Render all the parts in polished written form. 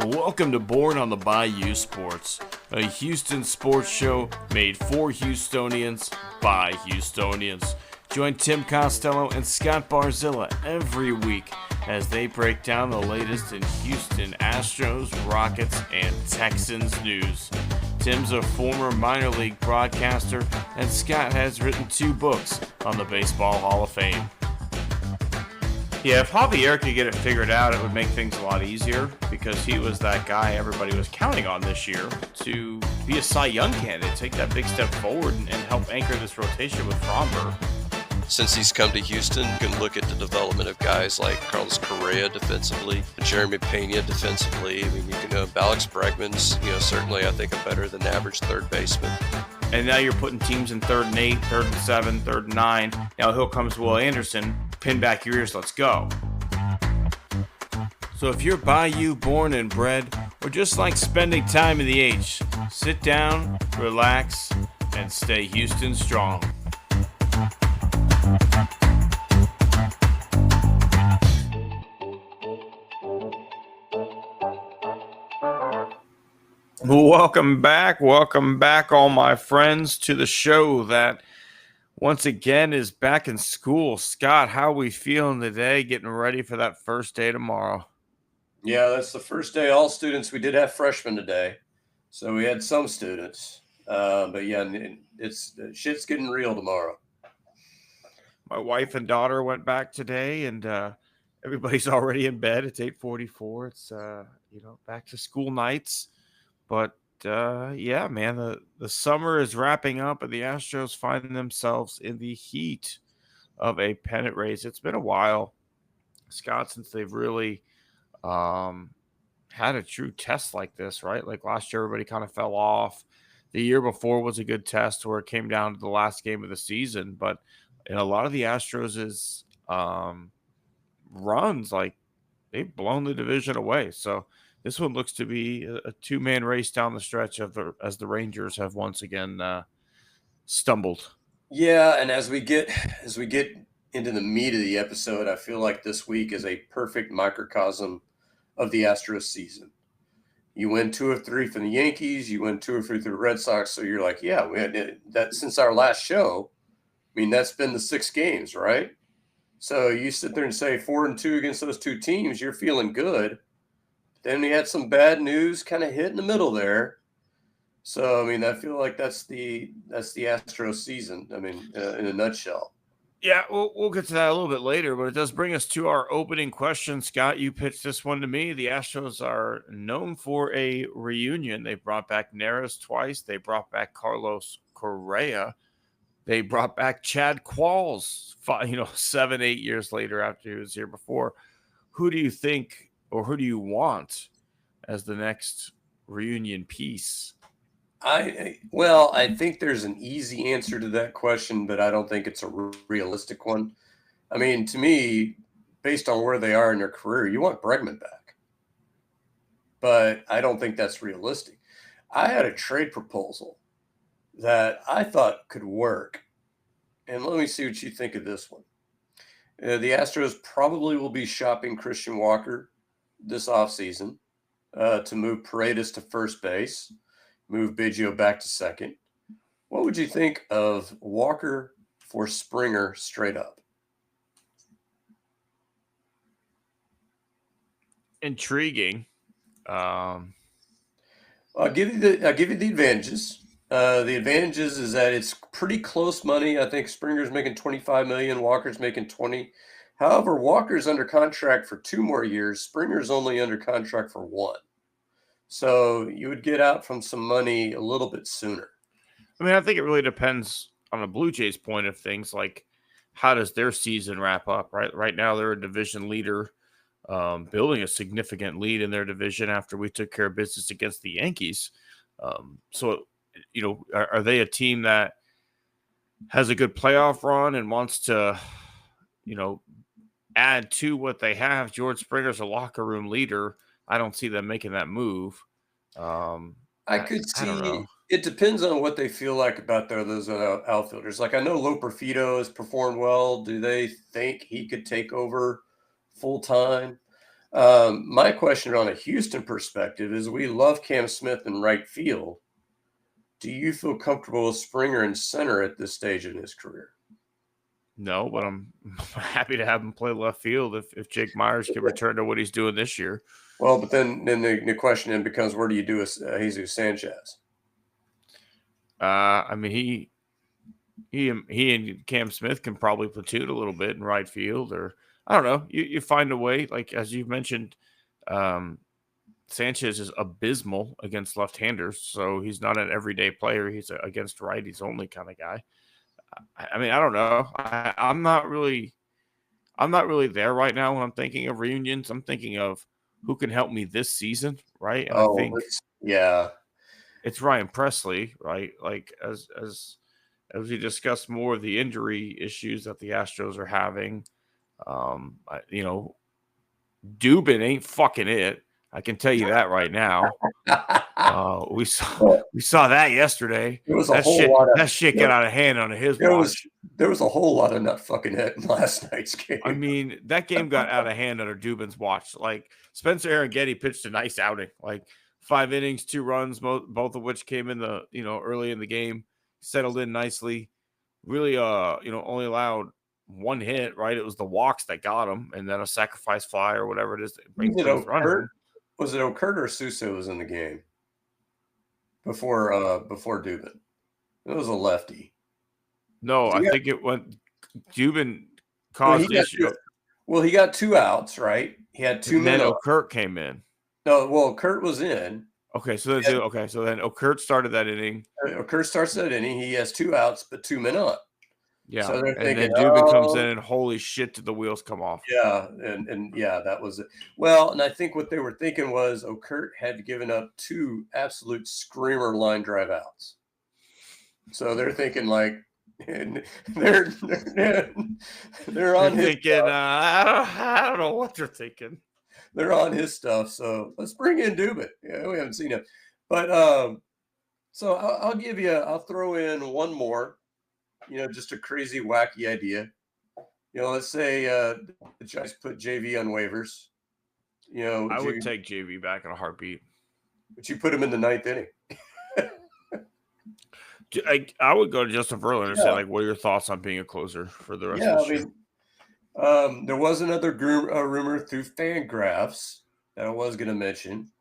Welcome to Born on the Bayou Sports, a Houston sports show made for Houstonians by Houstonians. Join Tim Costello and Scott Barzilla every week as they break down the latest in Houston Astros, Rockets, and Texans news. Tim's a former minor league broadcaster, and Scott has written 2 books on the Baseball Hall of Fame. Yeah, if Javier could get it figured out, it would make things a lot easier because he was that guy everybody was counting on this year to be a Cy Young candidate, take that big step forward and help anchor this rotation with Fromber. Since he's come to Houston, you can look at the development of guys like Carlos Correa defensively, Jeremy Pena defensively. I mean, you can Alex Bregman's, certainly I think a better than average third baseman. And now you're putting teams in 3rd and 8, 3rd and 7, 3rd and 9. Now here comes Will Anderson. Pin back your ears, let's go. So if you're Bayou born and bred, or just like spending time in the H, sit down, relax, and stay Houston strong. Welcome back, all my friends, to the show that once again is back in school. Scott, how are we feeling today, getting ready for that first day tomorrow? Yeah, that's the first day. All students, we did have freshmen today, so we had some students. But yeah, shit's getting real tomorrow. My wife and daughter went back today, and everybody's already in bed. It's 8:44. It's back to school nights. But yeah, man, the summer is wrapping up, and the Astros find themselves in the heat of a pennant race. It's been a while, Scott, since they've really had a true test like this, right? Like last year, everybody kind of fell off. The year before was a good test where it came down to the last game of the season. But in a lot of the Astros' runs, like they've blown the division away. So this one looks to be a 2-man race down the stretch as the Rangers have once again stumbled. Yeah, and as we get into the meat of the episode, I feel like this week is a perfect microcosm of the Astros season. You win 2 of 3 from the Yankees, you win 2 of 3 through the Red Sox, so you're like, yeah, we had that since our last show. I mean, that's been the 6 games, right? So you sit there and say 4-2 against those 2 teams, you're feeling good. Then we had some bad news kind of hit in the middle there. So, I mean, I feel like that's the Astros season, I mean, in a nutshell. Yeah, we'll get to that a little bit later, but it does bring us to our opening question. Scott, you pitched this one to me. The Astros are known for a reunion. They brought back Neris twice. They brought back Carlos Correa. They brought back Chad Qualls, 7-8 years later after he was here before. Who do you think, or who do you want as the next reunion piece? I think there's an easy answer to that question, but I don't think it's a realistic one. I mean, to me, based on where they are in their career, you want Bregman back. But I don't think that's realistic. I had a trade proposal that I thought could work. And let me see what you think of this one. The Astros probably will be shopping Christian Walker this offseason to move Paredes to first base, move Biggio back to second. What would you think of Walker for Springer straight up? Intriguing. I'll give you the advantages. The advantages is that it's pretty close money. I think Springer's making $25 million, Walker's making $20 million. However, Walker's under contract for 2 more years. Springer's only under contract for 1. So you would get out from some money a little bit sooner. I mean, I think it really depends on the Blue Jays' point of things. Like, how does their season wrap up? Right now, they're a division leader, building a significant lead in their division after we took care of business against the Yankees. So, are they a team that has a good playoff run and wants to, add to what they have? George Springer's a locker room leader. I don't see them making that move. I could see. It depends on what they feel like about those outfielders. Like, I know Loperfido has performed well. Do they think he could take over full time? My question on a Houston perspective is we love Cam Smith in right field. Do you feel comfortable with Springer in center at this stage in his career? No, but I'm happy to have him play left field if Jake Myers can return to what he's doing this year. Well, but then the question then becomes, where do you do a Jesus Sanchez? I mean, he and Cam Smith can probably platoon a little bit in right field, or I don't know. You find a way, like as you mentioned, Sanchez is abysmal against left-handers, so he's not an everyday player. He's against righties only kind of guy. I mean, I don't know. I'm not really there right now when I'm thinking of reunions. I'm thinking of who can help me this season, right? And I think it's Ryan Presley, right? Like as we discuss more of the injury issues that the Astros are having, Dubin ain't fucking it. I can tell you that right now. We saw that yesterday. That shit got out of hand on his watch. There was a whole lot of nut fucking hit in last night's game. I mean, that game got out of hand under Dubin's watch. Like Spencer Arrighetti pitched a nice outing, like 5 innings, 2 runs, both of which came in the early in the game, settled in nicely. Really, only allowed 1 hit. Right, it was the walks that got him, and then a sacrifice fly or whatever it is. Was it Okert or Sousa was in the game before Dubin? It was a lefty. No, I think it went. Dubin caused issue. Well, he got 2 outs, right? He had 2 men. Then Okert came in. No, well, Okert was in. Okay, so then Okert started that inning. Okert starts that inning. He has 2 outs, but 2 men up. Yeah, so and then Dubin comes in and holy shit, did the wheels come off? Yeah, and that was it. Well, and I think what they were thinking was Okert had given up 2 absolute screamer line drive outs. So they're thinking like, and they're on his thinking. I don't know what they're thinking. They're on his stuff. So let's bring in Dubin. Yeah, we haven't seen him, but so I'll throw in one more. Just a crazy, wacky idea. Let's say the Giants put JV on waivers. I would take JV back in a heartbeat. But you put him in the 9th inning. I would go to Justin Verlander and say, like, what are your thoughts on being a closer for the rest of the year? There was another rumor through Fangraphs that I was going to mention.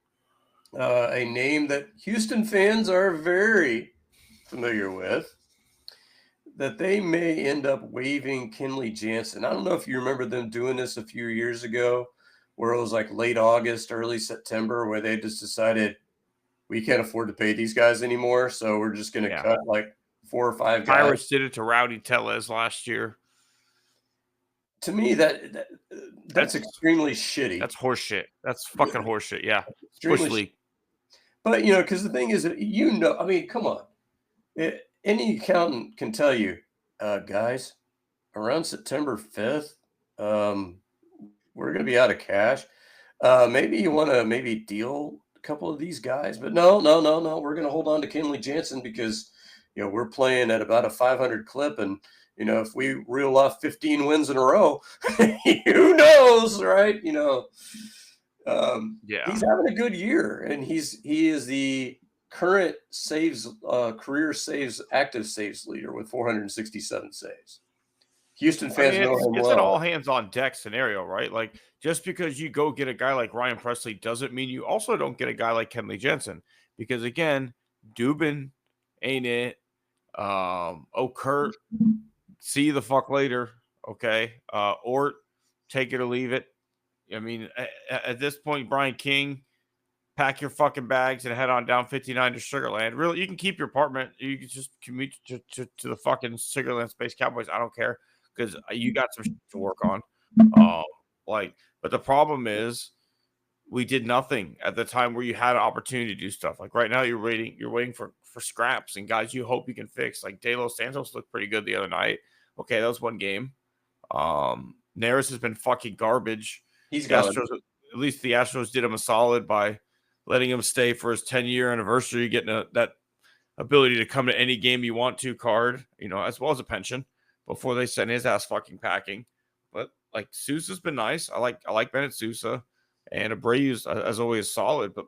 A name that Houston fans are very familiar with, that they may end up waiving Kenley Jansen. I don't know if you remember them doing this a few years ago, where it was like late August, early September, where they just decided we can't afford to pay these guys anymore, so we're just going to cut like 4 or 5 guys. Pirates did it to Rowdy Tellez last year. To me, that's extremely shitty. That's horseshit. That's fucking horseshit. Yeah, Bush League. But because the thing is, I mean, come on. Any accountant can tell you, guys, around September 5th, we're going to be out of cash. Maybe you want to deal a couple of these guys, but no. We're going to hold on to Kenley Jansen because, we're playing at about a 500 clip. And, if we reel off 15 wins in a row, who knows, right? He's having a good year, and he is the current career active saves leader with 467 saves. Houston fans know him well. It's an all hands on deck scenario, right? Like, just because you go get a guy like Ryan Presley doesn't mean you also don't get a guy like Kenley Jansen, because again, Dubin ain't it. Okert, see you the fuck later. Okay. Ort, take it or leave it. I mean, at this point, Brian King, pack your fucking bags and head on down 59 to Sugarland. Really, you can keep your apartment. You can just commute to the fucking Sugarland Space Cowboys. I don't care, because you got some shit to work on. But the problem is, we did nothing at the time where you had an opportunity to do stuff. Like right now, you're waiting for scraps and guys you hope you can fix. Like De Los Santos looked pretty good the other night. Okay, that was one game. Neris has been fucking garbage. At least the Astros did him a solid by letting him stay for his 10-year anniversary, getting that ability to come to any game you want to card, as well as a pension before they send his ass fucking packing. But like Sousa's been nice. I like Bennett Sousa. And Abreu's as always solid, but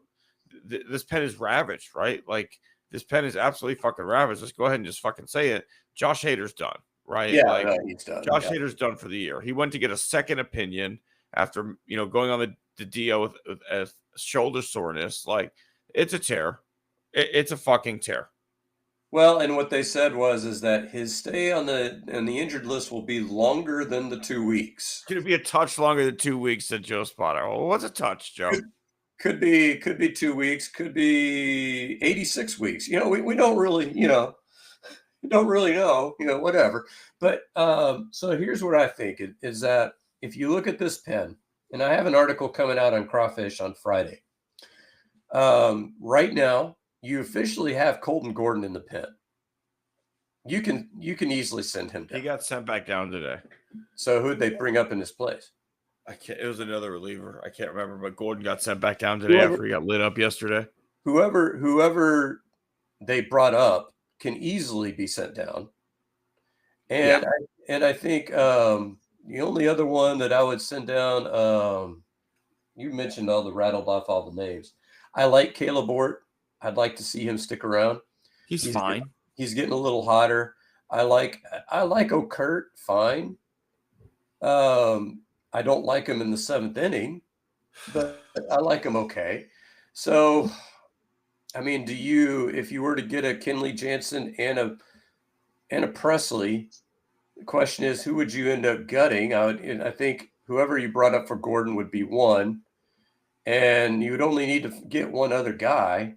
this pen is ravaged, right? Like this pen is absolutely fucking ravaged. Let's go ahead and just fucking say it. Josh Hader's done, right? Yeah, Like no, he's done. Josh Yeah. Hader's done for the year. He went to get a second opinion after going on the DL with a shoulder soreness. Like it's a tear. It's a fucking tear. Well, and what they said is that his stay on the injured list will be longer than the 2 weeks. It's gonna be a touch longer than 2 weeks, said Joe Spotter. Well, what's a touch, Joe? Could be 2 weeks, could be 86 weeks. We don't really, we don't really know, whatever. But so here's what I think is that if you look at this pen, and I have an article coming out on Crawfish on Friday. Right now, you officially have Colton Gordon in the pen. You can easily send him down. He got sent back down today. So who'd they bring up in his place? I can't. It was another reliever. I can't remember, but Gordon got sent back down today after he got lit up yesterday. Whoever they brought up can easily be sent down. And I think the only other one that I would send down, you mentioned rattled off all the names. I like Caleb Ort. I'd like to see him stick around. He's fine. He's getting a little hotter. I like Okert, fine. I don't like him in the 7th inning, but I like him okay. So, I mean, if you were to get a Kenley Jansen and a Presley, the question is, who would you end up gutting? I think whoever you brought up for Gordon would be one, and you would only need to get one other guy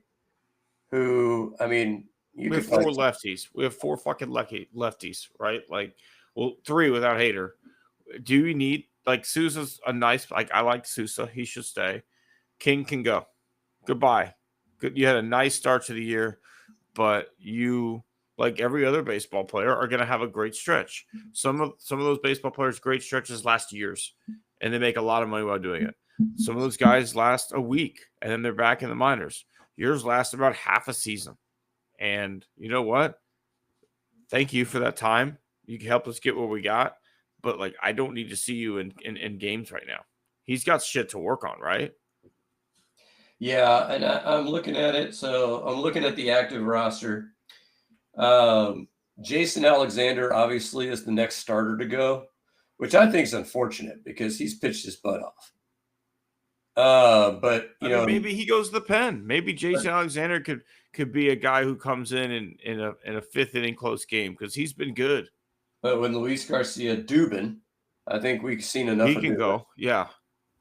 who, I mean, we have 4 lefties. We have 4 fucking lefties, right? Like, well, 3 without Hader. Do we need, like, Sousa's a nice, like, I like Sousa. He should stay. King can go. Goodbye. Good. You had a nice start to the year, but you, like every other baseball player, are going to have a great stretch. Some of those baseball players' great stretches last years, and they make a lot of money while doing it. Some of those guys last a week, and then they're back in the minors. Yours last about half a season. And you know what? Thank you for that time. You helped us get what we got. But, like, I don't need to see you in games right now. He's got shit to work on, right? Yeah, and I'm looking at it. So I'm looking at the active roster. Jason Alexander obviously is the next starter to go, which I think is unfortunate because he's pitched his butt off. But maybe he goes to the pen. Maybe Jason Alexander could be a guy who comes in a 5th inning close game because he's been good. But when Luis Garcia Dubin, I think we've seen enough. He can go, yeah.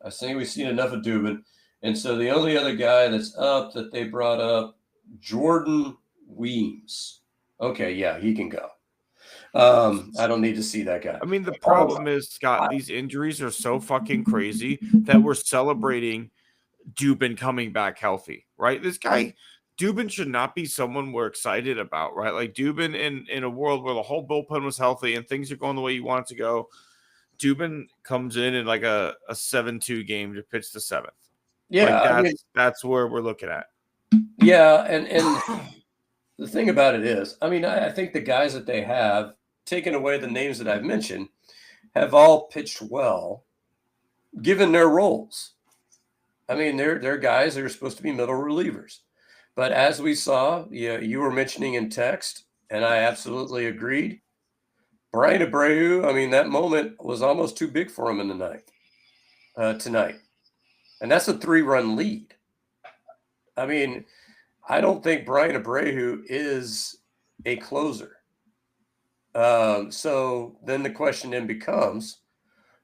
I think we've seen enough of Dubin, and so the only other guy that's up that they brought up, Jordan Weems. Okay, yeah, he can go. I don't need to see that guy. I mean, the problem is, Scott, these injuries are so fucking crazy that we're celebrating Dubin coming back healthy, right? This guy, Dubin, should not be someone we're excited about, right? Like Dubin in a world where the whole bullpen was healthy and things are going the way you want it to go, Dubin comes in like a 7-2 game to pitch the 7th. Yeah, like that's where we're looking at. Yeah, and the thing about it is, I mean, I think the guys that they have, taken away the names that I've mentioned, have all pitched well, given their roles. I mean, they're guys that are supposed to be middle relievers. But as we saw, you were mentioning in text, and I absolutely agreed, Brian Abreu, I mean, that moment was almost too big for him in the ninth tonight. And that's a 3-run lead. I mean, I don't think Brian Abreu is a closer. So then the question then becomes,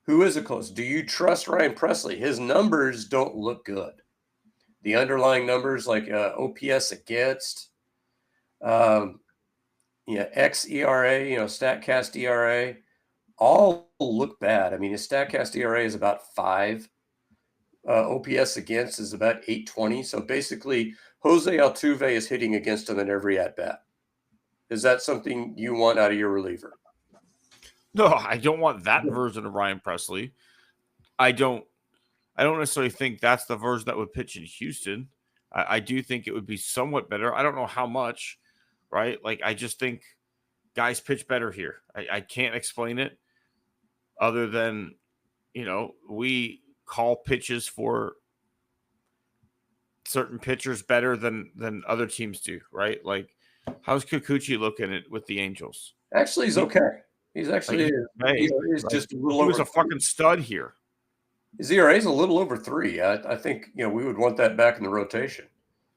who is a closer? Do you trust Ryan Presley? His numbers don't look good. The underlying numbers like OPS against, xERA, StatCast ERA, all look bad. I mean, his StatCast ERA is about 5. OPS against is about 820. So basically, Jose Altuve is hitting against him in every at-bat. Is that something you want out of your reliever? No, I don't want that version of Ryan Presley. I don't necessarily think that's the version that would pitch in Houston. I do think it would be somewhat better. I don't know how much, right? Like, I just think guys pitch better here. I can't explain it other than, we call pitches for certain pitchers better than other teams do, right? Like, how's Kikuchi looking at with the Angels? Actually, he's okay. He's actually he's just a little he over was a 3. fucking stud here. His ERA is a little over 3. I think we would want that back in the rotation.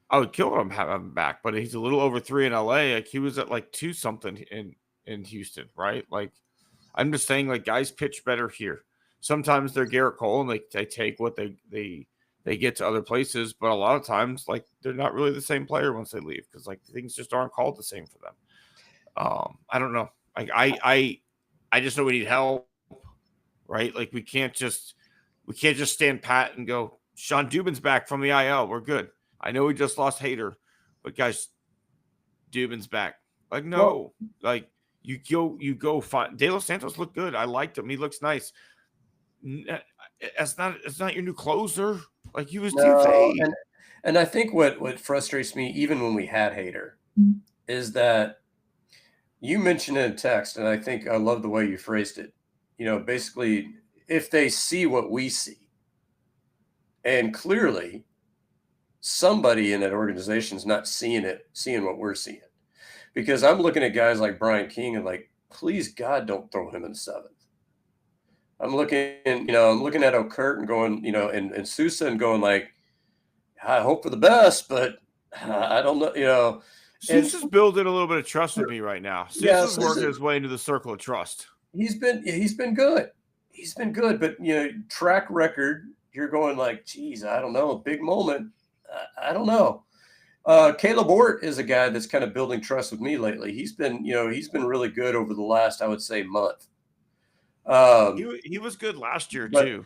I would kill him have him back, but he's a little over 3 in LA. Like, he was at like 2 something in Houston, right? Like, I'm just saying, like, guys pitch better here. Sometimes they're Garrett Cole and they take what they get to other places, but a lot of times, like, they're not really the same player once they leave because, like, things just aren't called the same for them. I don't know. Like, I just know we need help, right? Like, we can't just stand pat and go, Sean Dubin's back from the IL. We're good. I know we just lost Hader, but guys, Dubin's back. Like, no, like, you go find De Los Santos looked good. I liked him. He looks nice. It's not your new closer. Like, he was DFA. And I think what frustrates me, even when we had Hader, is that you mentioned in a text, and I think I love the way you phrased it. Basically, if they see what we see, and clearly somebody in that organization is not seeing what we're seeing. Because I'm looking at guys like Brian King and like, please God, don't throw him in the 7th. I'm looking at Okert and going, and Sousa and going like, I hope for the best, but I don't know, Sousa's building a little bit of trust with me right now. Sousa's working his way into the circle of trust. He's been good. He's been good, but track record, you're going like, geez, I don't know, big moment. I don't know. Caleb Ort is a guy that's kind of building trust with me lately. He's been really good over the last, I would say, month. He was good last year too.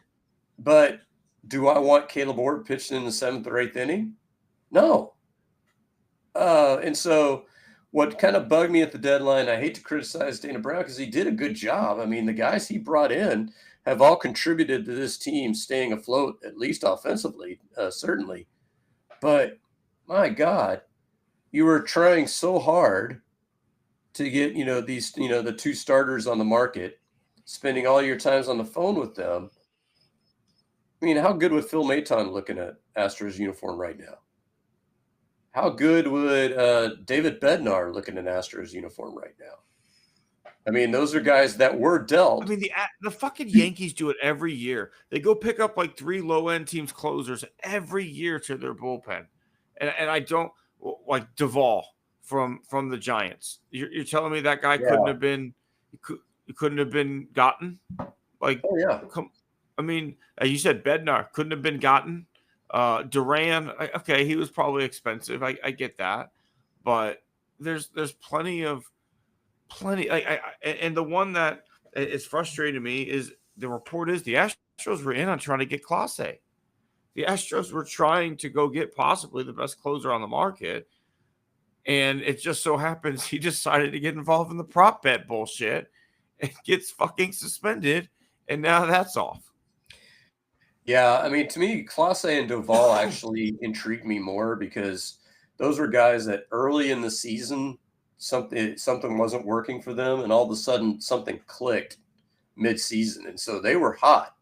But do I want Caleb Ort pitching in the 7th or 8th inning? No. And so what kind of bugged me at the deadline, I hate to criticize Dana Brown because he did a good job. I mean, the guys he brought in have all contributed to this team staying afloat, at least offensively, certainly. But my God, you were trying so hard to get, these, the 2 starters on the market, spending all your times on the phone with them. I mean, how good would Phil Maton looking at Astros uniform right now? How good would David Bednar looking at Astros uniform right now? I mean, those are guys that were dealt. I mean, the fucking Yankees do it every year. They go pick up like 3 low-end teams closers every year to their bullpen. And I don't like Duvall from the Giants. You're telling me that guy couldn't have been gotten? Like, oh yeah. I mean, you said Bednar couldn't have been gotten. Duran, okay, he was probably expensive. I get that, but there's plenty. And the one that is frustrating me is the report is the Astros were in on trying to get Clase. The Astros were trying to go get possibly the best closer on the market, and it just so happens he decided to get involved in the prop bet bullshit and gets fucking suspended, and now that's off. Yeah, I mean, to me, Clase and Duvall actually intrigued me more because those were guys that early in the season something wasn't working for them, and all of a sudden something clicked mid-season, and so they were hot.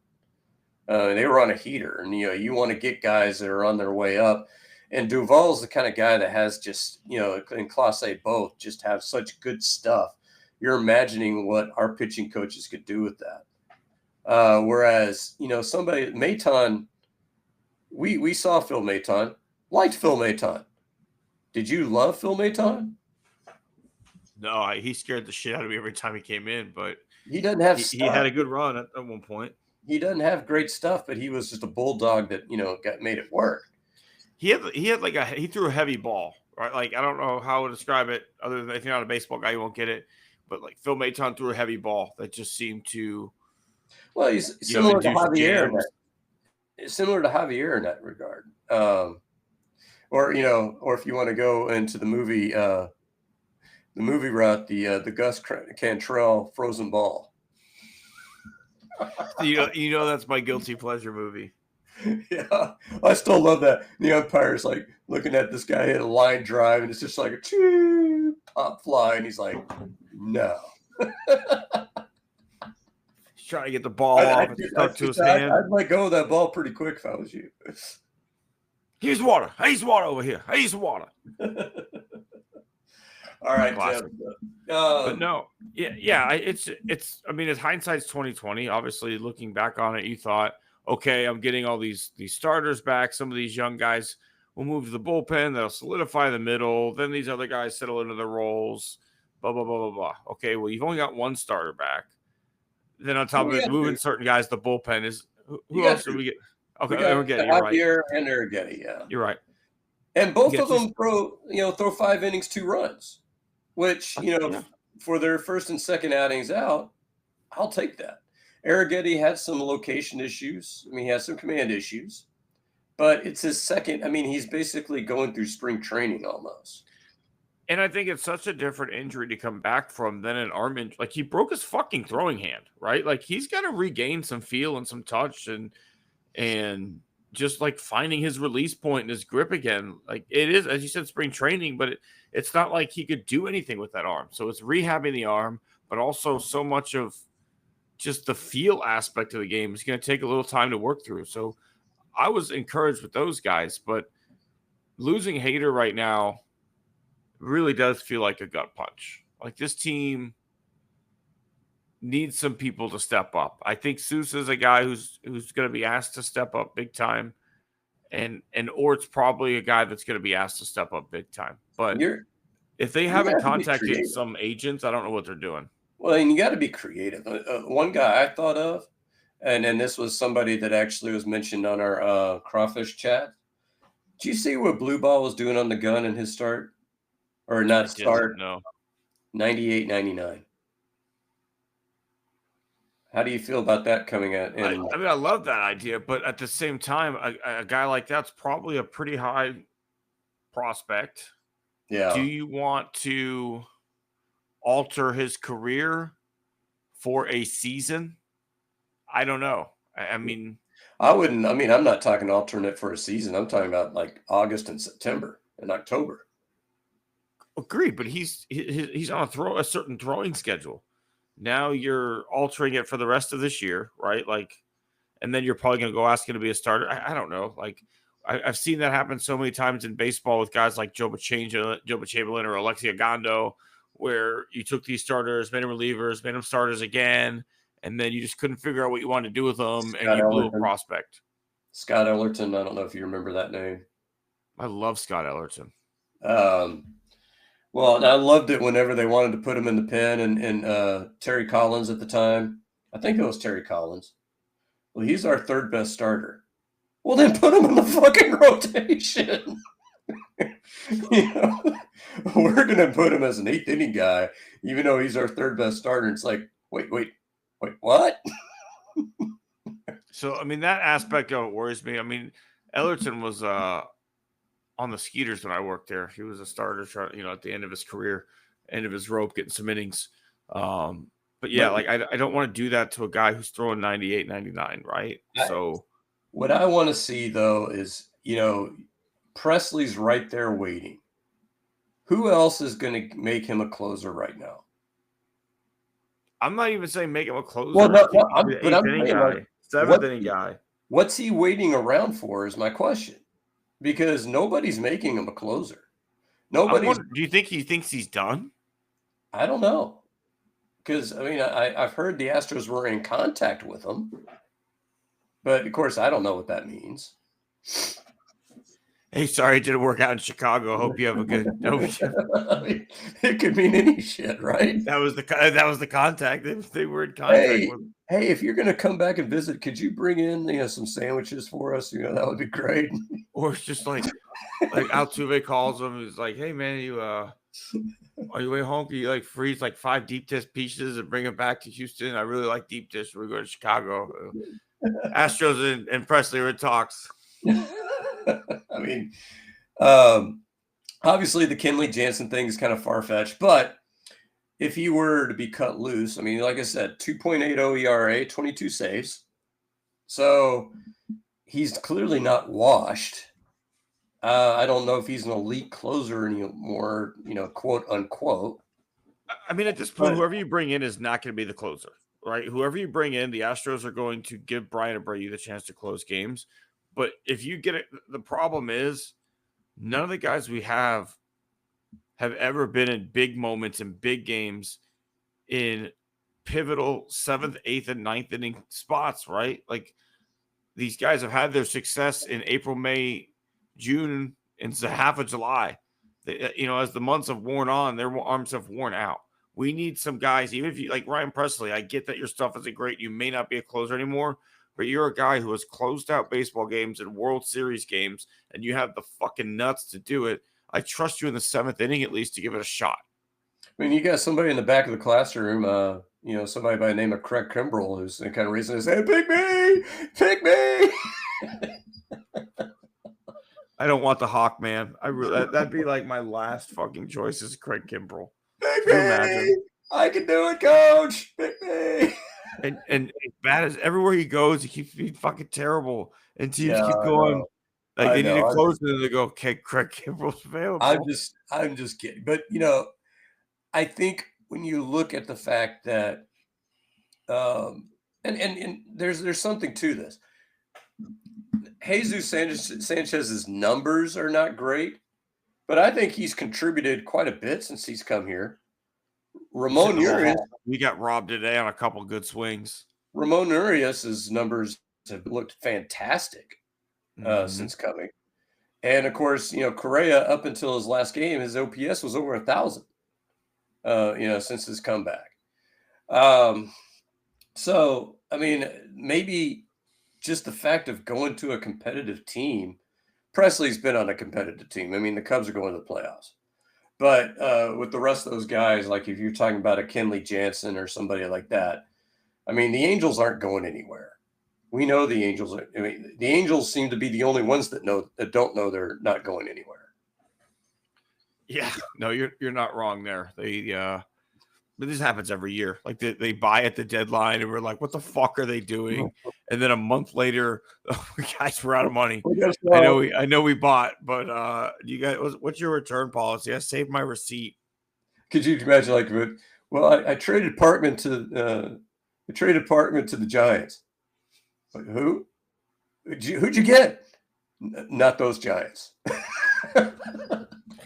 They were on a heater, and you want to get guys that are on their way up. And Duvall's the kind of guy that has just in Class A both just have such good stuff. You're imagining what our pitching coaches could do with that. Whereas somebody Maton, we saw Phil Maton, liked Phil Maton. Did you love Phil Maton? No, he scared the shit out of me every time he came in, but he doesn't have. He had a good run at one point. He doesn't have great stuff, but he was just a bulldog that made it work. He threw a heavy ball, right? Like, I don't know how to describe it other than if you're not a baseball guy, you won't get it. But like Phil Maton threw a heavy ball that just seemed to. Well, he's similar to Javier. Similar to Javier in that regard, or if you want to go into the movie route, the Gus Cantrell Frozen Ball. That's my guilty pleasure movie. Yeah, I still love that. The umpire's like looking at this guy hit a line drive, and it's just like a choo, pop fly, and he's like, no. He's trying to get the ball off and stuck to his hand. I'd let go of that ball pretty quick if I was you. Here's water. Here's water over here. Here's water. All right, Classic. Tim. But no, yeah. It's. I mean, it's hindsight's 2020. Obviously, looking back on it, you thought, okay, I'm getting all these starters back. Some of these young guys will move to the bullpen. They'll solidify the middle. Then these other guys settle into their roles. Blah blah blah blah blah. Okay, well, you've only got one starter back. Then on top of it, moving certain guys, the bullpen is who else did we get? Okay, we got you're right. Javier and Arrighetti, yeah. You're right. And both of them throw 5 innings, 2 runs, which, for their first and second outings out, I'll take that. Arrighetti had some location issues. I mean, he has some command issues, but it's his second. I mean, he's basically going through spring training almost. And I think it's such a different injury to come back from than an arm injury. Like, he broke his fucking throwing hand, right? Like, he's got to regain some feel and some touch and just like finding his release point and his grip again. Like, it is, as you said, spring training, but it's not like he could do anything with that arm. So it's rehabbing the arm, but also so much of just the feel aspect of the game is going to take a little time to work through. So I was encouraged with those guys, but losing Hader right now really does feel like a gut punch. Like, this team needs some people to step up. I think Sousa is a guy who's going to be asked to step up big time, and Ort's probably a guy that's going to be asked to step up big time. But if they haven't contacted some agents, I don't know what they're doing. Well, and you got to be creative. One guy I thought of, and this was somebody that actually was mentioned on our crawfish chat. Did you see what Blue Ball was doing on the gun in his start? Or not start? No. 98, 99. How do you feel about that coming out? I mean, I love that idea, but at the same time, a guy like that's probably a pretty high prospect. Yeah. Do you want to alter his career for a season? I don't know. I mean, I wouldn't. I mean, I'm not talking alternate for a season. I'm talking about like August and September and October. Agreed, but he's on a certain throwing schedule. Now you're altering it for the rest of this year, right? Like, and then you're probably going to go ask him to be a starter. I don't know. Like, I've seen that happen so many times in baseball with guys like Joe Chamberlain or Alexia Gondo, where you took these starters, made them relievers, made them starters again, and then you just couldn't figure out what you wanted to do with them, and you blew a prospect. Scott Ellerton, I don't know if you remember that name. I love Scott Ellerton. Well, and I loved it whenever they wanted to put him in the pen, and Terry Collins at the time. I think it was Terry Collins. Well, he's our third best starter. Well, then put him in the fucking rotation. We're going to put him as an 8th inning guy, even though he's our third best starter. It's like, wait, what? So, I mean, that aspect of it worries me. I mean, Ellerton was on the Skeeters when I worked there. He was a starter, at the end of his career, end of his rope, getting some innings. But yeah, like I don't want to do that to a guy who's throwing 98, 99, right? So what I want to see though is, Presley's right there waiting. Who else is going to make him a closer right now? I'm not even saying make him a closer. Well, no, I'm saying, guy, 7th inning guy. What's he waiting around for is my question. Because nobody's making him a closer. Do you think he thinks he's done? I don't know. Because, I mean, I've heard the Astros were in contact with him. But, of course, I don't know what that means. Hey, sorry it didn't work out in Chicago. Hope you have a good – I mean, it could mean any shit, right? That was the contact. They were in contact with. Hey, if you're going to come back and visit, could you bring in some sandwiches for us? That would be great. Or it's just like Altuve calls him. He's like, hey, man, are you way home? Can you like freeze like 5 deep dish pieces and bring them back to Houston? I really like deep dish. We're going to Chicago. Astros and Presley are in talks. I mean, obviously the Kenley Jansen thing is kind of far-fetched, but if he were to be cut loose, I mean, like I said, 2.80 ERA, 22 saves. So he's clearly not washed. I don't know if he's an elite closer anymore, quote unquote. I mean, at this point, whoever you bring in is not going to be the closer, right? Whoever you bring in, the Astros are going to give Brian Abreu the chance to close games. But if you get it, the problem is none of the guys we have ever been in big moments in big games in pivotal 7th, 8th, and 9th inning spots, right? Like these guys have had their success in April, May, June, and half of July. As the months have worn on, their arms have worn out. We need some guys, even if you like Ryan Presley. I get that your stuff isn't great. You may not be a closer anymore, but you're a guy who has closed out baseball games and World Series games, and you have the fucking nuts to do it. I trust you in the 7th inning at least to give it a shot. I mean, you got somebody in the back of the classroom, somebody by the name of Craig Kimbrell who's kind of raising his hand, pick me. I don't want the Hawk, man. That'd be like my last fucking choice is Craig Kimbrell. Pick me. Imagine? I can do it, coach. Pick me. And as bad as everywhere he goes, he keeps being fucking terrible. And teams keep going. Like they need to close it and they go, okay, Craig Kimbrell's available. I'm just kidding. But I think when you look at the fact that and there's something to this. Jesus Sanchez's numbers are not great, but I think he's contributed quite a bit since he's come here. Ramon Urias, we got robbed today on a couple good swings. Ramon Urias's numbers have looked fantastic since coming, and of course, Correa up until his last game, his OPS was over 1,000. Since his comeback. So I mean, maybe just the fact of going to a competitive team. Presley's been on a competitive team. I mean, the Cubs are going to the playoffs. But with the rest of those guys, like if you're talking about a Kenley Jansen or somebody like that, I mean, the Angels aren't going anywhere. We know the Angels are. I mean, the Angels seem to be the only ones that don't know they're not going anywhere. Yeah, no, you're not wrong there. But this happens every year. Like they buy at the deadline, and we're like, "What the fuck are they doing?" And then a month later, guys, we're out of money. I know we bought, but you guys, what's your return policy? I saved my receipt. Could you imagine, I traded Parkman to the Giants. Like, who? Who'd you get? Not those Giants.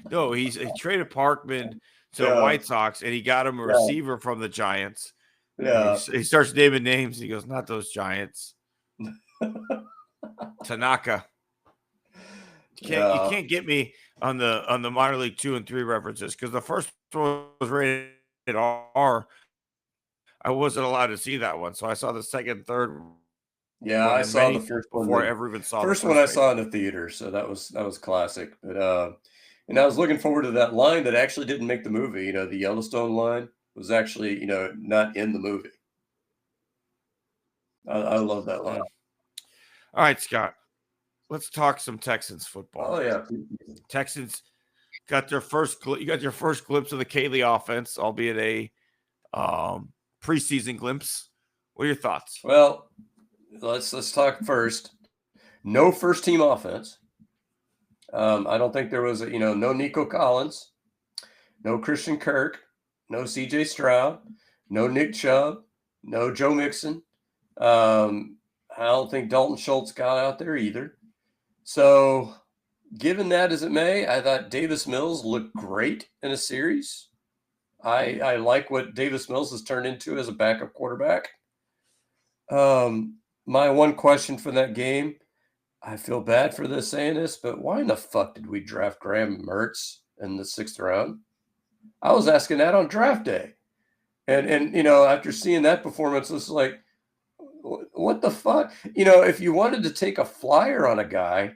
No, he traded Parkman to the White Sox, and he got him a receiver from the Giants. Yeah. He starts naming names. And he goes, not those Giants. Tanaka. You can't get me on the minor league 2 and 3 references because the first one was rated R. I wasn't allowed to see that one, so I saw the second, third. Yeah, I saw the first one before I ever even saw first one. I saw in the theater, so that was classic. But and I was looking forward to that line that actually didn't make the movie. The Yellowstone line was actually not in the movie. I love that line. All right, Scott. Let's talk some Texans football. Oh yeah, Texans got their first. You got your first glimpse of the Kaylee offense, albeit a preseason glimpse. What are your thoughts? Well, let's talk first. No first team offense. I don't think there was no Nico Collins, no Christian Kirk, no CJ Stroud, no Nick Chubb, no Joe Mixon. I don't think Dalton Schultz got out there either. So given that as it may, I thought Davis Mills looked great in a series. I like what Davis Mills has turned into as a backup quarterback. My one question for that game, I feel bad for this saying this, but why in the fuck did we draft Graham Mertz in the 6th round? I was asking that on draft day. And after seeing that performance, it's like, what the fuck? If you wanted to take a flyer on a guy,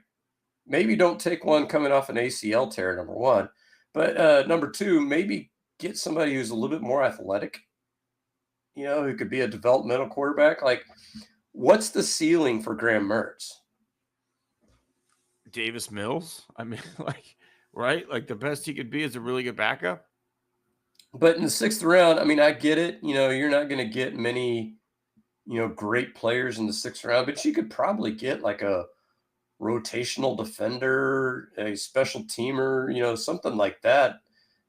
maybe don't take one coming off an ACL tear, number one. But number two, maybe get somebody who's a little bit more athletic, who could be a developmental quarterback. Like, what's the ceiling for Graham Mertz? Davis Mills? I mean, right? Like the best he could be is a really good backup. But in the 6th round, I mean, I get it. You're not going to get many, great players in the 6th round, but you could probably get like a rotational defender, a special teamer, something like that.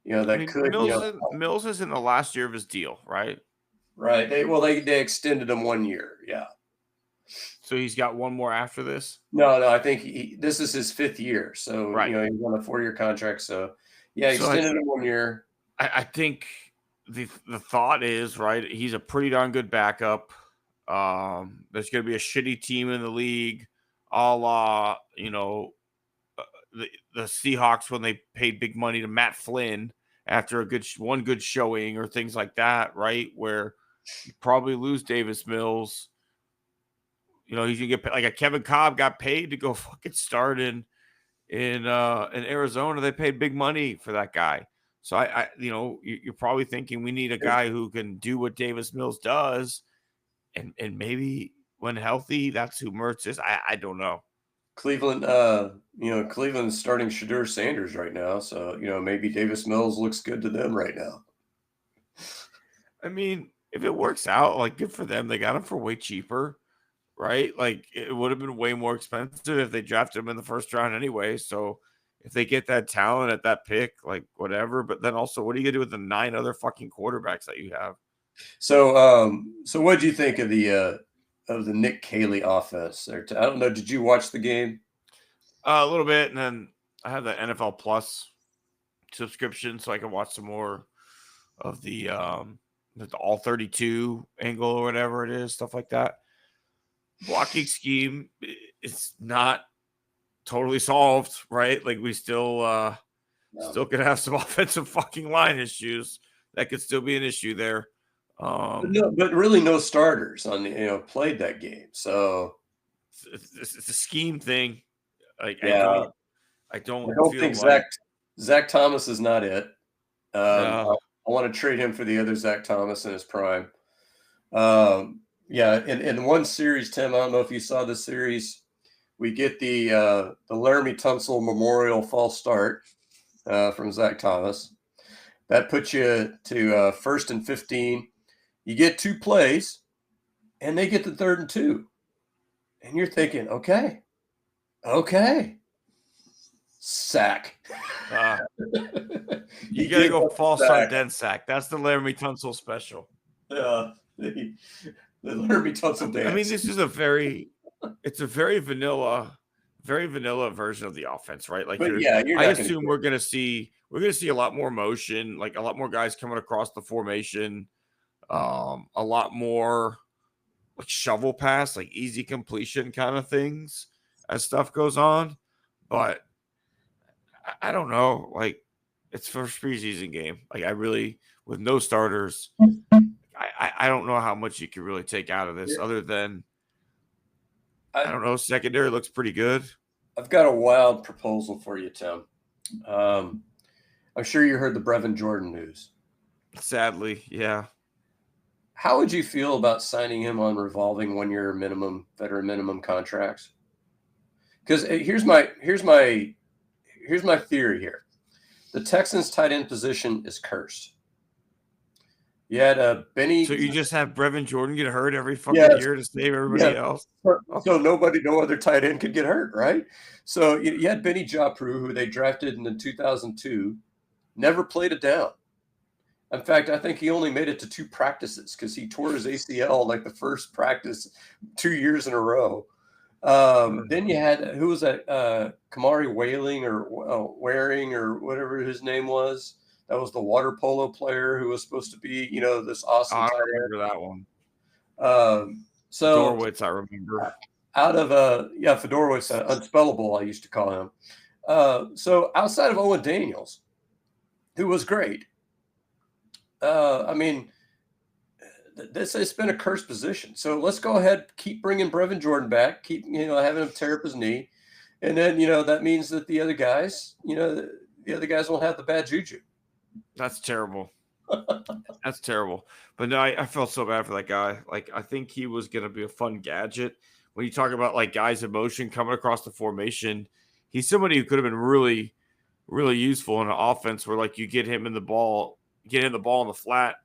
Mills is in the last year of his deal, right? Right. They extended him 1 year. Yeah. So he's got one more after this? No, I think this is his 5th year. So, Right. he's on a 4-year contract. So, yeah, he So extended it 1 year. I think the thought is, right, he's a pretty darn good backup. There's going to be a shitty team in the league, a la, the Seahawks when they paid big money to Matt Flynn after one good showing or things like that, right? Where you probably lose Davis Mills. He's gonna get like a Kevin Cobb got paid to go fucking start in Arizona. They paid big money for that guy. So you're probably thinking we need a guy who can do what Davis Mills does, and maybe when healthy, that's who Mertz is. I don't know. Cleveland, Cleveland's starting Shadur Sanders right now. So, maybe Davis Mills looks good to them right now. I mean, if it works out, like good for them. They got him for way cheaper, right? Like it would have been way more expensive if they drafted him in the first round anyway. So if they get that talent at that pick, like whatever. But then also, what are you gonna do with the 9 other fucking quarterbacks that you have? So what did you think of the Nick Caley offense? I don't know. Did you watch the game? A little bit, and then I have the NFL Plus subscription, so I can watch some more of the all 32 angle or whatever it is, stuff like that. Blocking scheme is not totally solved, right? Like we still could have some offensive fucking line issues. That could still be an issue there. But really no starters played that game. So it's a scheme thing. Like yeah, I don't think like Zach Thomas is not it. no. I want to trade him for the other Zach Thomas in his prime. Yeah, in one series, Tim, I don't know if you saw the series. We get the Laramie Tunsil Memorial false start from Zach Thomas. That puts you to 1st and 15. You get 2 plays, and they get the 3rd and 2. And you're thinking, okay, sack. You got to go false start, then sack. That's the Laramie Tunsil special. The Laramie Tunsil dance. I mean, this is a very vanilla version of the offense, right? Like, I assume we're gonna see a lot more motion, like a lot more guys coming across the formation, a lot more like shovel pass, like easy completion kind of things as stuff goes on. But I don't know, like it's first preseason game. Like I really, with no starters, I don't know how much you can really take out of this other than I don't know. Secondary looks pretty good. I've got a wild proposal for you, Tim. I'm sure you heard the Brevin Jordan news. Sadly, yeah. How would you feel about signing him on revolving 1-year veteran minimum contracts? Because here's my theory here. The Texans tight end position is cursed. You had Benny. So you just have Brevin Jordan get hurt every fucking year to save everybody else. So no other tight end could get hurt, right? So you had Benny Japru, who they drafted in 2002, never played a down. In fact, I think he only made it to 2 practices because he tore his ACL like the first practice 2 years in a row. Then you had, who was that? Kamari Whaling or Waring or whatever his name was. That was the water polo player who was supposed to be, this awesome tight end. I remember that one. So Fedorowicz, I remember. Out of Fedorowicz, unspellable, I used to call him. So outside of Owen Daniels, who was great, I mean, it's been a cursed position. So let's go ahead, keep bringing Brevin Jordan back, keep having him tear up his knee, and then that means that the other guys won't have the bad juju. That's terrible. That's terrible. But no, I felt so bad for that guy. Like I think he was gonna be a fun gadget. When you talk about like guys in motion coming across the formation, he's somebody who could have been really, really useful in an offense where like you get him the ball in the flat,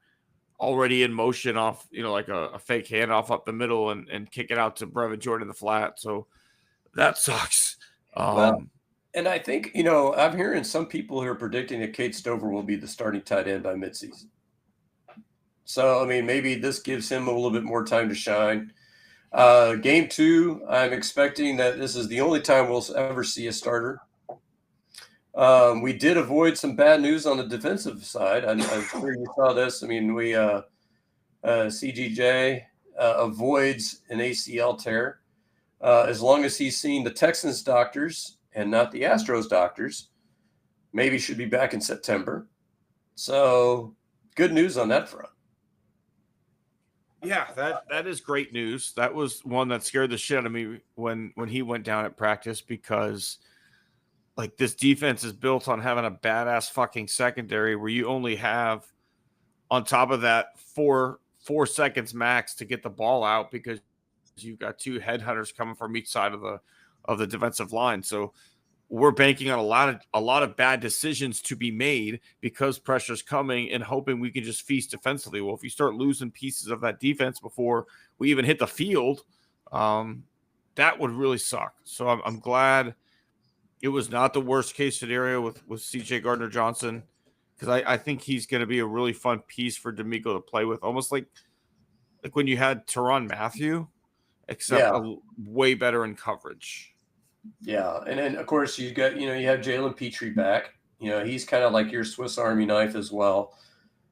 already in motion off, like a fake handoff up the middle and kick it out to Brevin Jordan in the flat. So that sucks. And I think, I'm hearing some people who are predicting that Kate Stover will be the starting tight end by midseason. So, I mean, maybe this gives him a little bit more time to shine. Game 2, I'm expecting that this is the only time we'll ever see a starter. We did avoid some bad news on the defensive side. I'm sure you saw this. I mean, CGJ avoids an ACL tear. As long as he's seen the Texans doctors and not the Astros doctors, maybe should be back in September. So good news on that front. Yeah, that is great news. That was one that scared the shit out of me when he went down at practice, because like this defense is built on having a badass fucking secondary where you only have, on top of that, four seconds max to get the ball out, because you've got two headhunters coming from each side of the defensive line. So we're banking on a lot of bad decisions to be made because pressure's coming, and hoping we can just feast defensively. Well, if you start losing pieces of that defense before we even hit the field, that would really suck. So I'm glad it was not the worst case scenario with CJ Gardner-Johnson, because I think he's going to be a really fun piece for D'Amico to play with, almost like when you had Tyrann Mathieu, except way better in coverage. Yeah, and then of course you have Jalen Petrie back. He's kind of like your Swiss Army knife as well.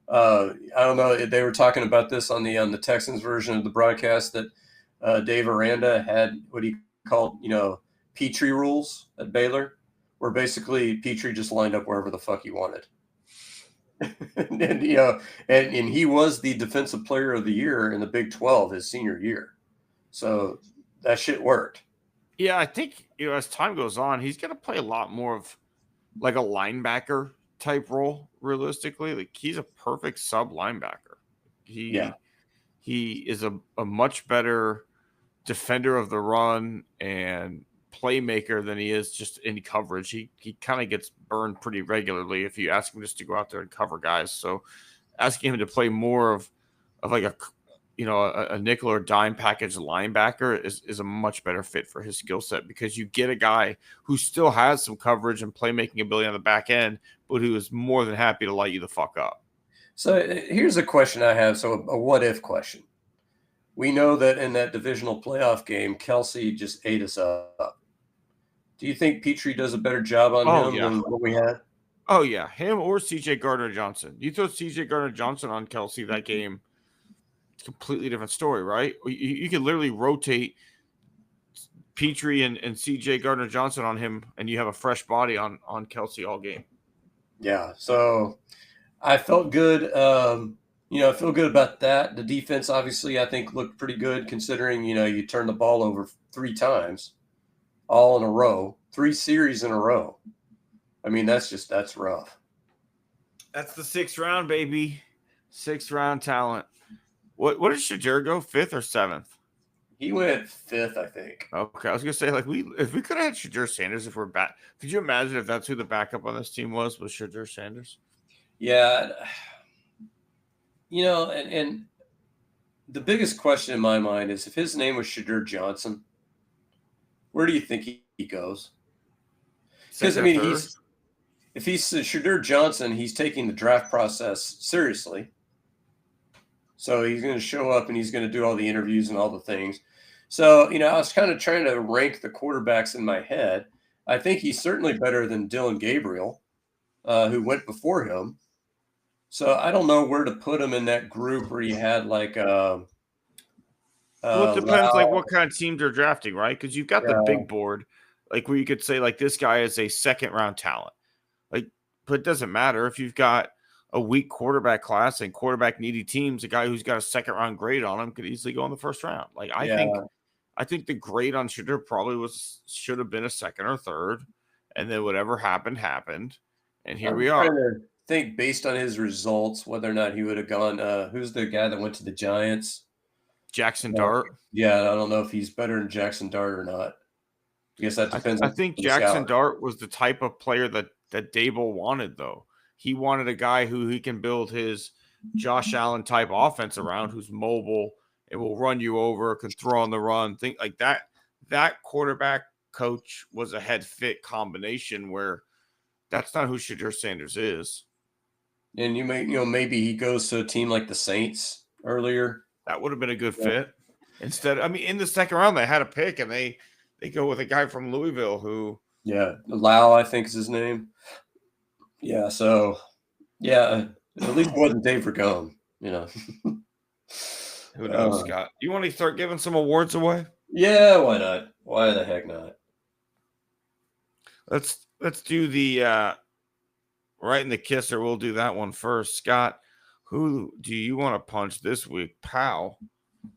I don't know. They were talking about this on the Texans version of the broadcast that Dave Aranda had what he called Petrie rules at Baylor, where basically Petrie just lined up wherever the fuck he wanted. and he was the defensive player of the year in the Big 12 his senior year. So that shit worked. Yeah, I think as time goes on, he's going to play a lot more of like a linebacker type role. Realistically, like he's a perfect sub linebacker. He is a much better defender of the run and playmaker than he is just in coverage. He kind of gets burned pretty regularly if you ask him just to go out there and cover guys. So asking him to play more of like a nickel or dime package linebacker is a much better fit for his skill set, because you get a guy who still has some coverage and playmaking ability on the back end, but who is more than happy to light you the fuck up. So here's a question I have. So a what if question. We know that in that divisional playoff game, Kelsey just ate us up. Do you think Petrie does a better job on him than what we had? Oh, yeah. Him or CJ Gardner-Johnson. You throw CJ Gardner-Johnson on Kelsey that game, completely different story, right? You could literally rotate Petrie and CJ Gardner-Johnson on him, and you have a fresh body on Kelsey all game. Yeah, so I felt good. I feel good about that. The defense, obviously, I think looked pretty good considering, you turned the ball over 3 times, all in a row, 3 series in a row. I mean, that's rough. That's the 6th round, baby. 6th round talent. What did Shadur go, 5th or 7th? He went 5th, I think. Okay, I was gonna say if we could have had Shadur Sanders if we're back. Could you imagine if that's who the backup on this team was Shadur Sanders? Yeah, and the biggest question in my mind is if his name was Shadur Johnson, where do you think he goes? Because I mean, if he's Shadur Johnson, he's taking the draft process seriously. So he's going to show up and he's going to do all the interviews and all the things. So, I was kind of trying to rank the quarterbacks in my head. I think he's certainly better than Dylan Gabriel, who went before him. So I don't know where to put him in that group where you had like well, it depends like what kind of team they're drafting, right? Because you've got the big board, like where you could say like this guy is a 2nd round talent. Like, but it doesn't matter if you've got a weak quarterback class and quarterback needy teams, a guy who's got a 2nd round grade on him could easily go in the 1st round. Like I think the grade on Shadur probably should have been a 2nd or 3rd, and then whatever happened. And here we are. I'm trying to think based on his results, whether or not he would have gone. Who's the guy that went to the Giants? Jackson Dart. Yeah, I don't know if he's better than Jackson Dart or not. I guess that depends. I think Jackson Dart was the type of player that Dable wanted, though. He wanted a guy who he can build his Josh Allen type offense around, who's mobile and will run you over, can throw on the run, think like that. That quarterback coach was a head fit combination where that's not who Shadur Sanders is. And maybe he goes to a team like the Saints earlier. That would have been a good fit. Instead, I mean, in the second round, they had a pick, and they go with a guy from Louisville who. Yeah, Lau, I think is his name. Yeah, so yeah, at least it wasn't Dave Ragone, Who knows, Scott? You want to start giving some awards away? Yeah, why not? Why the heck not? Let's do the right in the kisser. We'll do that one first. Scott, who do you want to punch this week? Pow,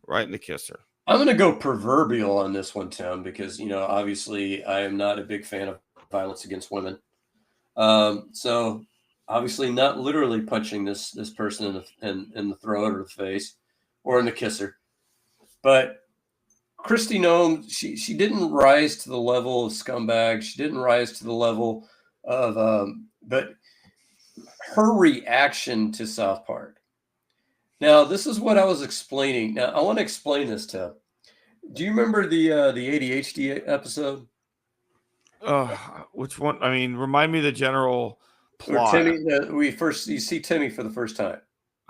right in the kisser. I'm going to go proverbial on this one, Tim, because obviously I am not a big fan of violence against women. So obviously not literally punching this person in the throat or the face or in the kisser, but Kristi Noem, she didn't rise to the level of scumbag. She didn't rise to the level of, but her reaction to South Park. Now, this is what I was explaining. Now, I want to explain this to. Do you remember the ADHD episode? Which one? I mean, remind me the general plot. Timmy, you see Timmy for the first time.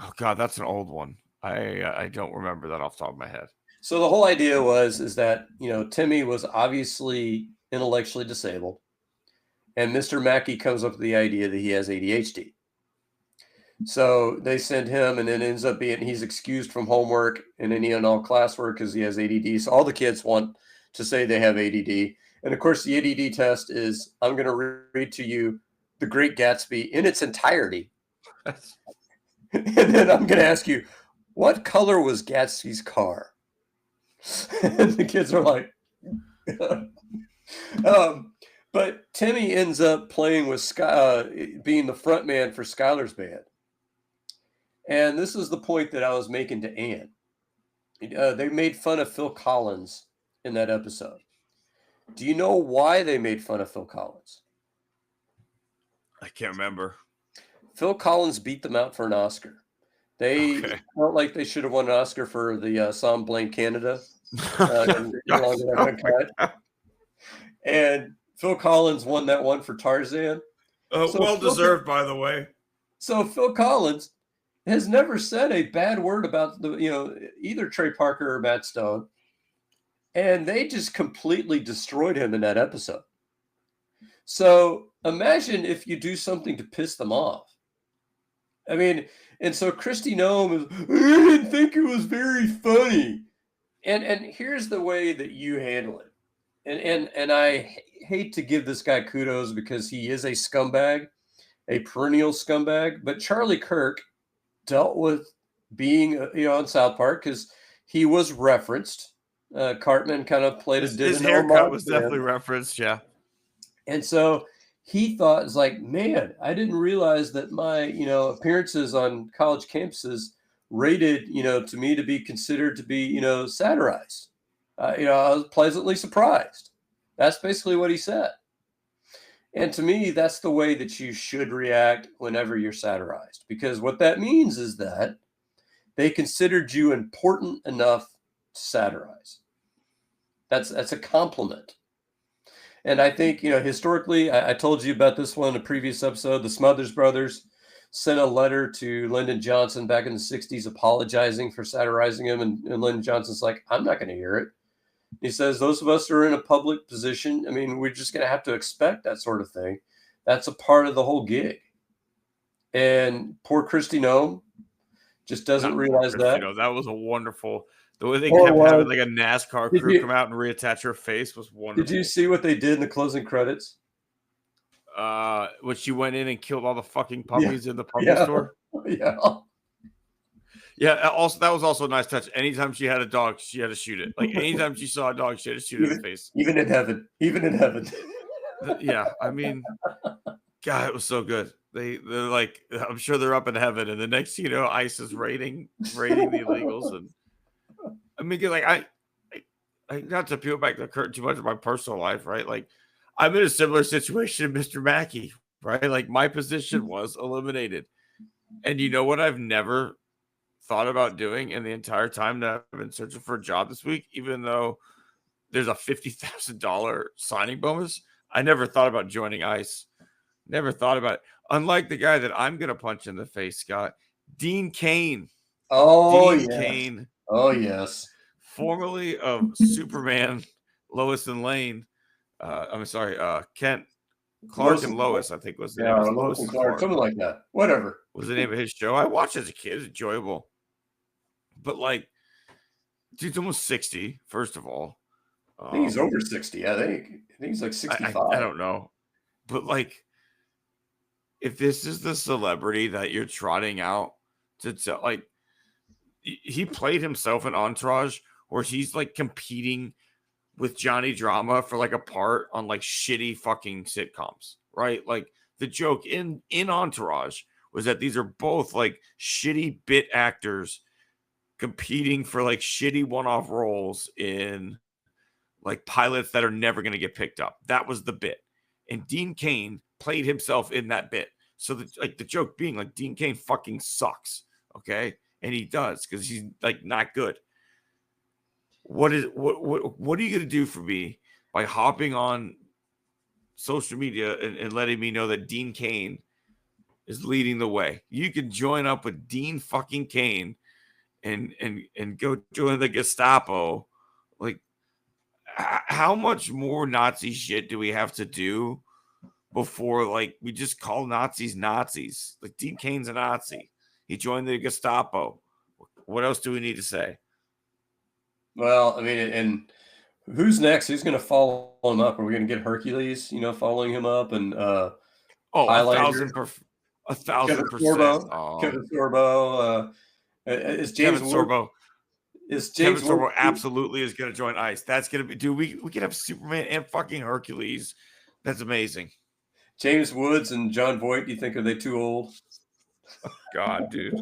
Oh God, that's an old one. I don't remember that off the top of my head. So the whole idea is that Timmy was obviously intellectually disabled, and Mr. Mackey comes up with the idea that he has ADHD. So they send him, and then it ends up being he's excused from homework and any and all classwork because he has ADD. So all the kids want to say they have ADD, and of course the ADD test is I'm going to read to you The Great Gatsby in its entirety, and then I'm going to ask you, what color was Gatsby's car? And the kids are like, but Timmy ends up playing with being the front man for Skylar's band. And this is the point that I was making to Ann. They made fun of Phil Collins in that episode. Do you know why they made fun of Phil Collins? I can't remember. Phil Collins beat them out for an Oscar. They felt like they should have won an Oscar for the song Blame Canada. And Phil Collins won that one for Tarzan. Well deserved, by the way. So Phil Collins has never said a bad word about either Trey Parker or Matt Stone. And they just completely destroyed him in that episode. So imagine if you do something to piss them off. I mean, and so Kristi Noem I didn't think it was very funny. And here's the way that you handle it. And I hate to give this guy kudos because he is a scumbag, a perennial scumbag. But Charlie Kirk dealt with being on South Park because he was referenced. Cartman kind of played his haircut was definitely referenced, yeah. And so he thought, it's like, man, I didn't realize that my appearances on college campuses rated to me to be considered to be satirized. I was pleasantly surprised. That's basically what he said. And to me, that's the way that you should react whenever you're satirized, because what that means is that they considered you important enough to satirize. That's a compliment. And I think, historically, I told you about this one in a previous episode. The Smothers Brothers sent a letter to Lyndon Johnson back in the 60s apologizing for satirizing him. And Lyndon Johnson's like, I'm not going to hear it. He says, those of us who are in a public position, I mean, we're just going to have to expect that sort of thing. That's a part of the whole gig. And poor Kristi Noem just doesn't realize that. That was a wonderful... The way they kept having like a NASCAR crew come out and reattach her face was wonderful. Did you see what they did in the closing credits? When she went in and killed all the fucking puppies in the puppy store? Yeah. Yeah, also that was also a nice touch. Anytime she had a dog, she had to shoot it. Like anytime she saw a dog, she had to shoot it in the face. Even in heaven. Yeah, I mean, God, it was so good. They're like, I'm sure they're up in heaven, and the next ICE is raiding the illegals. And I mean, like I not to peel back the curtain too much of my personal life, right? Like I'm in a similar situation to Mr. Mackey, right? Like my position was eliminated. And you know what I've never thought about doing in the entire time that I've been searching for a job this week, even though there's a $50,000 signing bonus, I never thought about joining ICE. Never thought about it. Unlike the guy that I'm going to punch in the face, Scott, Dean Cain. Oh, Dean Cain. Oh, yes. formerly of Superman, Lois and Lane. I'm sorry, Kent, Clark Lois and and Clark. Lois, I think was the name. Yeah, It was Lois Lois and and Clark, Clark something like that. Whatever. was the name of his show. I watched as a kid. It's enjoyable. But like, dude's almost 60, first of all. I think he's over 60. I think he's like 65. I don't know. But like, if this is the celebrity that you're trotting out to tell, like, he played himself in Entourage, where he's like competing with Johnny Drama for like a part on like shitty fucking sitcoms, right? Like the joke in Entourage was that these are both like shitty bit actors competing for like shitty one-off roles in like pilots that are never going to get picked up. That was the bit. And Dean Cain played himself in that bit. So the joke being like Dean Cain fucking sucks, okay? And he does because he's like not good. What are you gonna do for me by hopping on social media and letting me know that Dean Cain is leading the way? You can join up with Dean fucking Cain and go join the Gestapo. Like, how much more Nazi shit do we have to do before like we just call Nazis Nazis? Like Dean Cain's a Nazi. He joined the Gestapo. What else do we need to say? Well, I mean, and who's next? Who's going to follow him up? Are we going to get Hercules, following him up and Highlander? 1,000%. Kevin Sorbo. Is James Kevin Ward? Sorbo. Is Kevin James Sorbo Ward? absolutely is going to join ICE. That's going to be, dude. We could have Superman and fucking Hercules. That's amazing. James Woods and John Voight. Do you think are they too old? God, dude.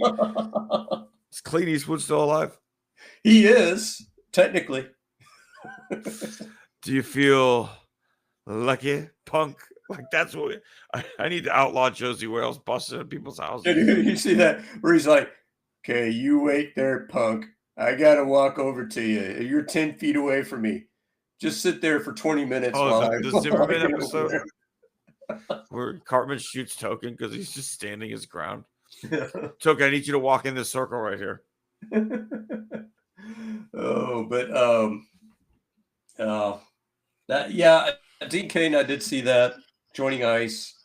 Is Clint Eastwood still alive? He is technically. Do you feel lucky, punk? Like that's what I need to outlaw Josie Wales busting at people's houses. You see that where he's like, "Okay, you wait there, punk. I gotta walk over to you. You're 10 feet away from me. Just sit there for 20 minutes while the Zimmerman I episode where Cartman shoots Token because he's just standing his ground. Token, I need you to walk in this circle right here. Oh, but Dean Cain, I did see that joining ICE.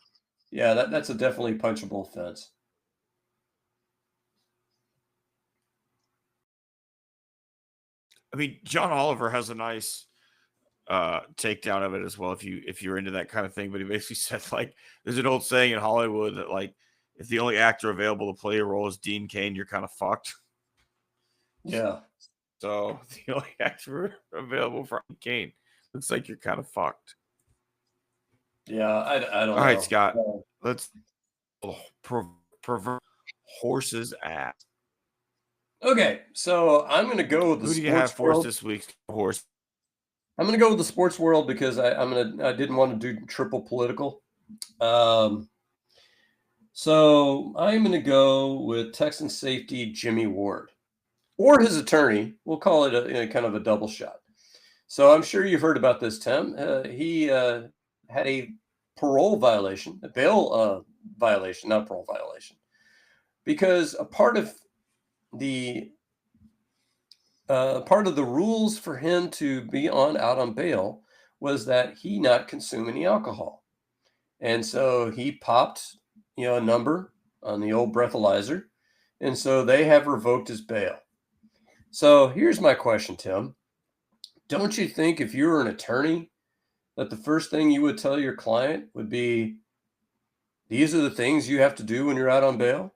Yeah, that's a definitely punchable offense. I mean, John Oliver has a nice takedown of it as well if you're into that kind of thing. But he basically said like there's an old saying in Hollywood that like if the only actor available to play a role is Dean Cain, you're kind of fucked. Yeah. So the only actor available for Cain looks like you're kind of fucked. Yeah, I don't know. All right, Scott. Let's pervert horse's ass. Okay, so I'm going to go with the Who do you have for us this week, horse? I'm going to go with the sports world because I didn't want to do triple political. So I'm going to go with Texan safety Jimmy Ward or his attorney. We'll call it a kind of a double shot. So I'm sure you've heard about this, Tim. He had a parole violation, a bail violation, not parole violation, because a part of the rules for him to be out on bail was that he not consume any alcohol. And so he popped, a number on the old breathalyzer. And so they have revoked his bail. So here's my question, Tim. Don't you think if you were an attorney that the first thing you would tell your client would be, these are the things you have to do when you're out on bail?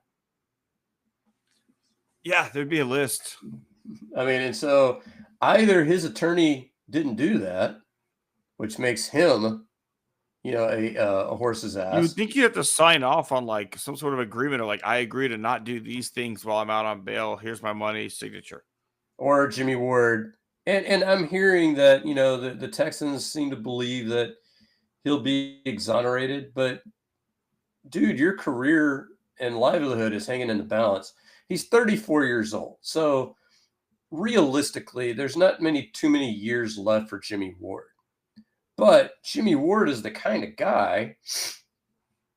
Yeah, there'd be a list. I mean, and so either his attorney didn't do that, which makes him, a horse's ass. You would think you have to sign off on like some sort of agreement or like, I agree to not do these things while I'm out on bail. Here's my money, signature. Or Jimmy Ward. And I'm hearing that, the Texans seem to believe that he'll be exonerated. But, dude, your career and livelihood is hanging in the balance. He's 34 years old. So, realistically, there's not too many years left for Jimmy Ward. But Jimmy Ward is the kind of guy,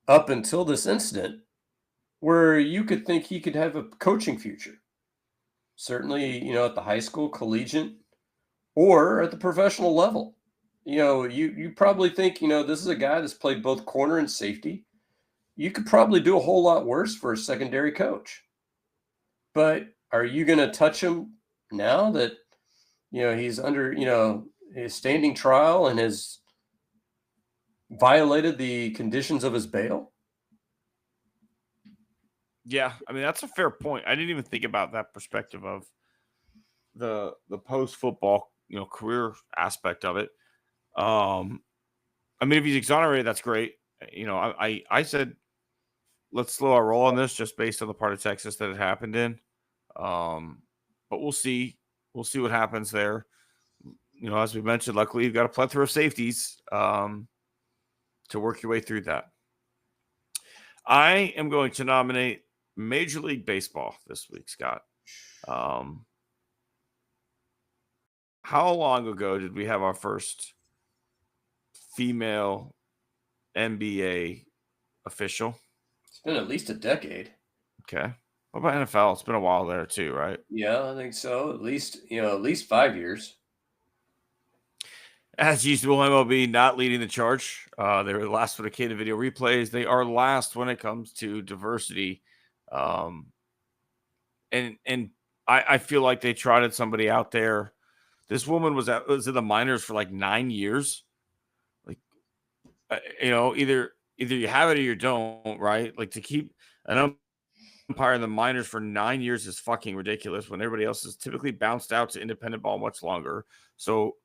up until this incident, where you could think he could have a coaching future. Certainly, at the high school, collegiate, or at the professional level. You probably think, this is a guy that's played both corner and safety. You could probably do a whole lot worse for a secondary coach. But are you going to touch him now that, he's under, his standing trial and has violated the conditions of his bail? Yeah, I mean, that's a fair point. I didn't even think about that perspective of the post football, career aspect of it. I mean, if he's exonerated, that's great. I said let's slow our roll on this just based on the part of Texas that it happened in. But we'll see. We'll see what happens there. As we mentioned, luckily you've got a plethora of safeties to work your way through that. I am going to nominate Major League Baseball this week, Scott. How long ago did we have our first female NBA official? It's been at least a decade. Okay. What about NFL? It's been a while there too, right? Yeah, I think so. At least 5 years. As usual, MLB not leading the charge. They were last when it came to video replays. They are last when it comes to diversity. And I feel like they trotted somebody out there. This woman was in the minors for like 9 years. Like, either you have it or you don't, right? Like to keep an umpire in the minors for 9 years is fucking ridiculous when everybody else is typically bounced out to independent ball much longer. So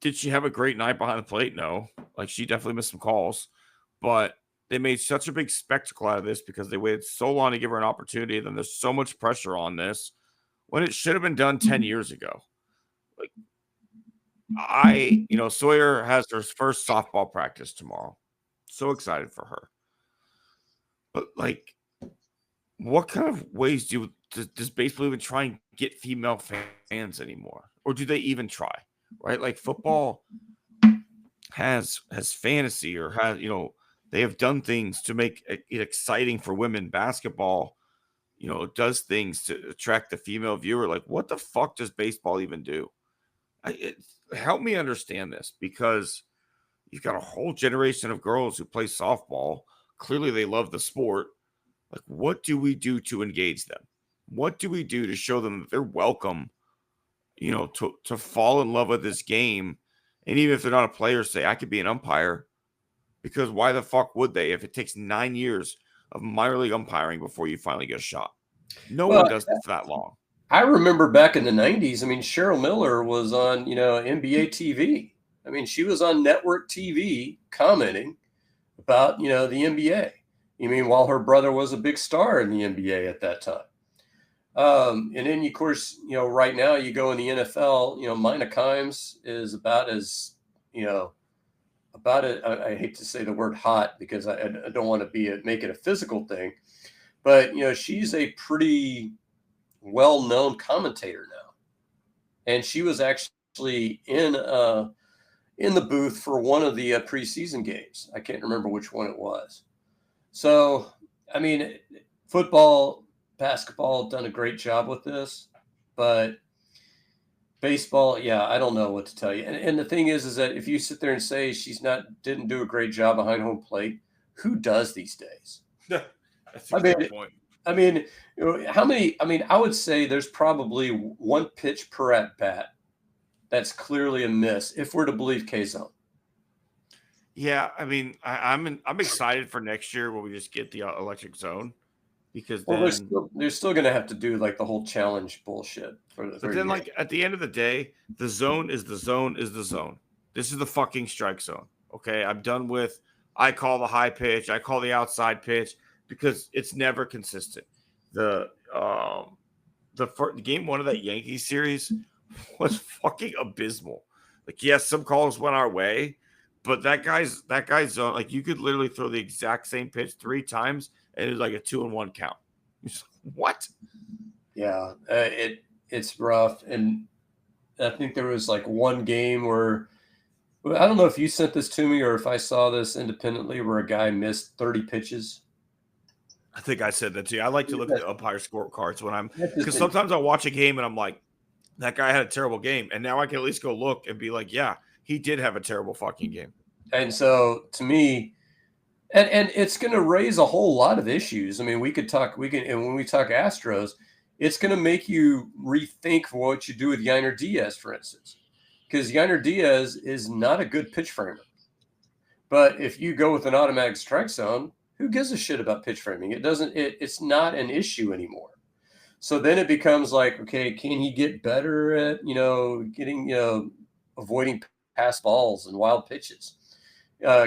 did she have a great night behind the plate? No. Like she definitely missed some calls, but they made such a big spectacle out of this because they waited so long to give her an opportunity. And then there's so much pressure on this when it should have been done 10 years ago. Like Sawyer has her first softball practice tomorrow. So excited for her. But like, what kind of ways does baseball even try and get female fans anymore? Or do they even try? Right? Like football has fantasy or has, they have done things to make it exciting for women. Basketball, does things to attract the female viewer. Like what the fuck does baseball even do? Help me understand this because you've got a whole generation of girls who play softball. Clearly they love the sport. Like, what do we do to engage them? What do we do to show them that they're welcome, to fall in love with this game? And even if they're not a player, say, I could be an umpire. Because why the fuck would they if it takes 9 years of minor league umpiring before you finally get a shot? No one does it for that long. I remember back in the 90s, I mean, Cheryl Miller was on, NBA TV. I mean, she was on network TV commenting about, the NBA. You mean while her brother was a big star in the NBA at that time. And then, of course, right now you go in the NFL, Mina Kimes is about as, I hate to say the word hot because I don't want to make it a physical thing. But, she's a pretty well-known commentator now. And she was actually in the booth for one of the preseason games. I can't remember which one it was. So, I mean, football, basketball done a great job with this, but baseball, yeah, I don't know what to tell you. And the thing is that if you sit there and say didn't do a great job behind home plate, who does these days? That's a good point. I mean, how many? I mean, I would say there's probably one pitch per at bat that's clearly a miss if we're to believe K-Zone. Yeah, I mean, I'm excited for next year when we just get the electric zone because they're still going to have to do like the whole challenge bullshit. Like at the end of the day, the zone is the zone is the zone. This is the fucking strike zone. Okay, I'm done with. I call the high pitch. I call the outside pitch because it's never consistent. The game one of that Yankees series was fucking abysmal. Like, yes, some calls went our way. But that guy's zone, like you could literally throw the exact same pitch 3 times and it was like a 2-1 count. What? Yeah, it's rough. And I think there was like one game where I don't know if you sent this to me or if I saw this independently where a guy missed 30 pitches. I think I said that to you. I like to look at the umpire scorecards because sometimes I'll watch a game and I'm like, that guy had a terrible game. And now I can at least go look and be like, yeah, he did have a terrible fucking game. And so to me, and it's going to raise a whole lot of issues. I mean, and when we talk Astros, it's going to make you rethink what you do with Yainer Diaz, for instance, because Yainer Diaz is not a good pitch framer. But if you go with an automatic strike zone, who gives a shit about pitch framing? It's not an issue anymore. So then it becomes like, okay, can he get better at, getting, avoiding pass balls and wild pitches?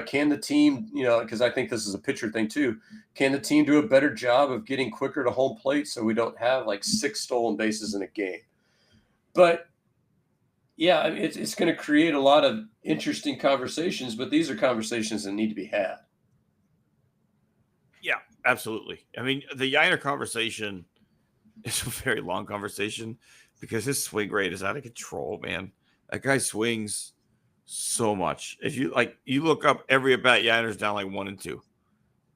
Can the team, because I think this is a pitcher thing too, can the team do a better job of getting quicker to home plate so we don't have like 6 stolen bases in a game? But yeah, I mean, it's going to create a lot of interesting conversations, but these are conversations that need to be had. Yeah, absolutely. I mean, the Yainer conversation is a very long conversation because his swing rate is out of control, man. That guy swings so much. If you look up every at bat, Yainer's down like 1-2,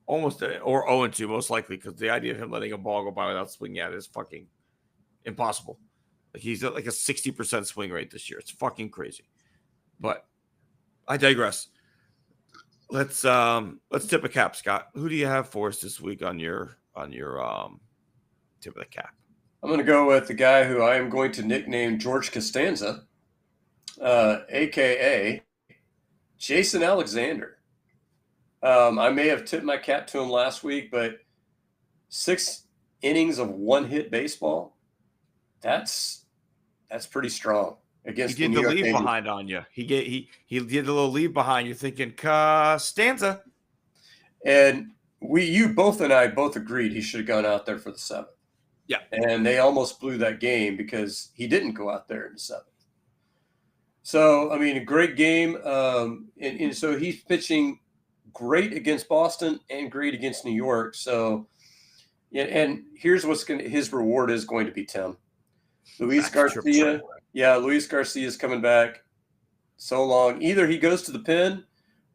almost, or 0-2 most likely, because the idea of him letting a ball go by without swinging at it is fucking impossible. Like he's at like a 60% swing rate this year. It's fucking crazy. But I digress. Let's tip a cap, Scott. Who do you have for us this week on your tip of the cap? I'm going to go with the guy who I am going to nickname George Costanza, aka Jason Alexander. I may have tipped my cap to him last week, but 6 innings of 1-hit baseball, that's pretty strong. Against he did the leave behind on you. He did a little leave behind you, thinking Costanza. And you both and I both agreed he should have gone out there for the 7th. Yeah. And they almost blew that game because he didn't go out there in the 7th. So, I mean, a great game. And so he's pitching great against Boston and great against New York. So, yeah, and here's his reward is going to be, Tim. Luis Garcia. Yeah, Luis Garcia is coming back so long. Either he goes to the pen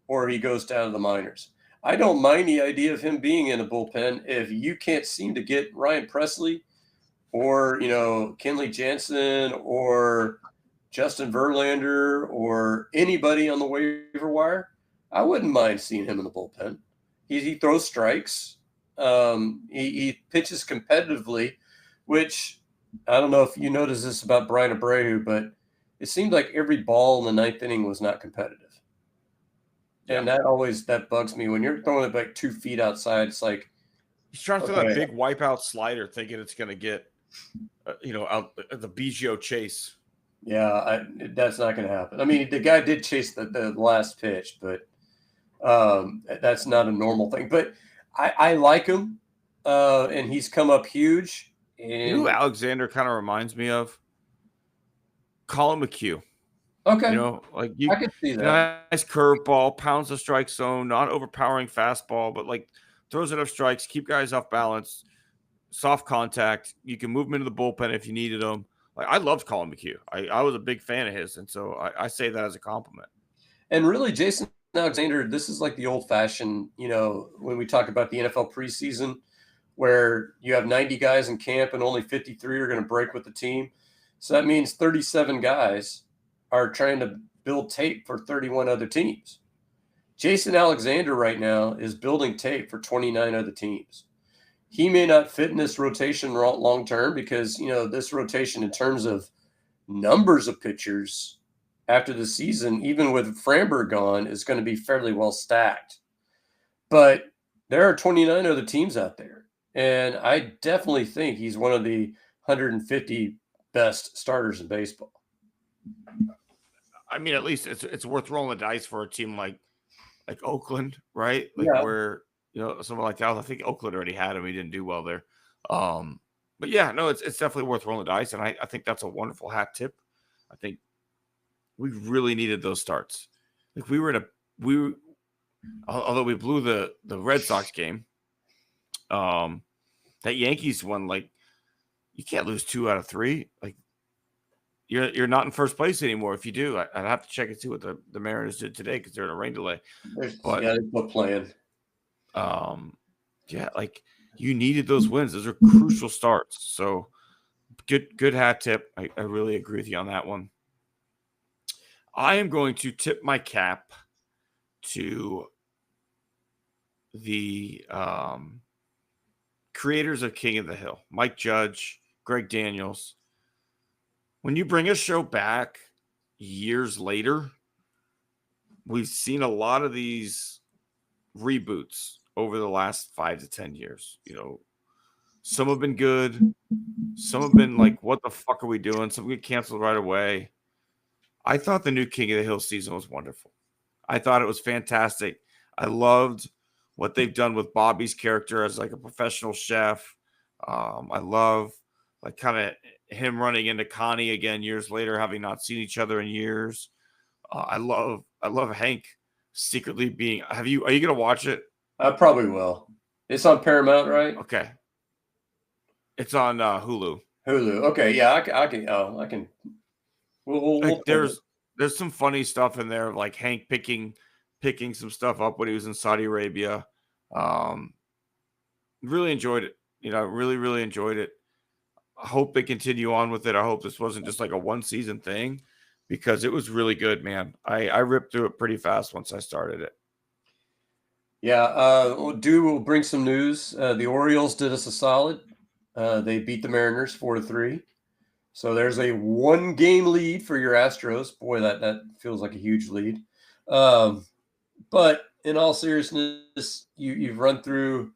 or he goes down to the minors. I don't mind the idea of him being in a bullpen if you can't seem to get Ryan Presley or, Kenley Jansen or Justin Verlander or anybody on the waiver wire. I wouldn't mind seeing him in the bullpen. He throws strikes. He pitches competitively, which I don't know if you noticed this about Brian Abreu, but it seemed like every ball in the 9th inning was not competitive. And that bugs me when you're throwing it like 2 feet outside. It's like he's trying to throw that big wipeout slider, thinking it's going to get, out the Biggio chase. Yeah, that's not going to happen. I mean, the guy did chase the last pitch, but that's not a normal thing. But I like him, and he's come up huge. And you know who Alexander kind of reminds me of? Colin McHugh. Okay. I could see that. Nice curveball, pounds the strike zone, not overpowering fastball, but like throws enough strikes, keep guys off balance, soft contact. You can move him into the bullpen if you needed him. Like I loved Colin McHugh. I was a big fan of his, and so I say that as a compliment. And really, Jason Alexander, this is like the old-fashioned, when we talk about the NFL preseason, where you have 90 guys in camp and only 53 are going to break with the team. So that means 37 guys are trying to build tape for 31 other teams. Jason Alexander right now is building tape for 29 other teams. He may not fit in this rotation long-term because, this rotation in terms of numbers of pitchers after the season, even with Framber gone, is going to be fairly well stacked. But there are 29 other teams out there. And I definitely think he's one of the 150 best starters in baseball. I mean, at least it's worth rolling the dice for a team like Oakland, right? Where someone like that. I think Oakland already had him. He didn't do well there. But yeah, no, it's definitely worth rolling the dice, and I think that's a wonderful hat tip. I think we really needed those starts. Like although we blew the Red Sox game. That Yankees one, like you can't lose 2 out of 3. Like you're not in first place anymore. If you do, I'd have to check and see what the Mariners did today because they're in a rain delay. But they're playing. Yeah, like you needed those wins. Those are crucial starts. So Good hat tip. I really agree with you on that one. I am going to tip my cap to the creators of King of the Hill, Mike Judge, Greg Daniels. When you bring a show back years later, we've seen a lot of these reboots over the last 5 to 10 years. Some have been good. Some have been like, what the fuck are we doing? Some get canceled right away. I thought the new King of the Hill season was wonderful. I thought it was fantastic. I loved what they've done with Bobby's character as like a professional chef. I love like kind of him running into Connie again years later, having not seen each other in years. I love Hank secretly being. Are you gonna watch it? I probably will. It's on Paramount, right? Okay. It's on Hulu. Hulu. Okay, yeah, I can. Oh, I can. We'll there's some funny stuff in there, like Hank picking some stuff up when he was in Saudi Arabia. Really enjoyed it. Really enjoyed it. I hope they continue on with it. I hope this wasn't just like a one season thing, because it was really good, man. I ripped through it pretty fast once I started it. Yeah, we'll bring some news. The Orioles did us a solid. They beat the Mariners 4-3. So there's a 1-game lead for your Astros. Boy, that feels like a huge lead. But in all seriousness, you've run through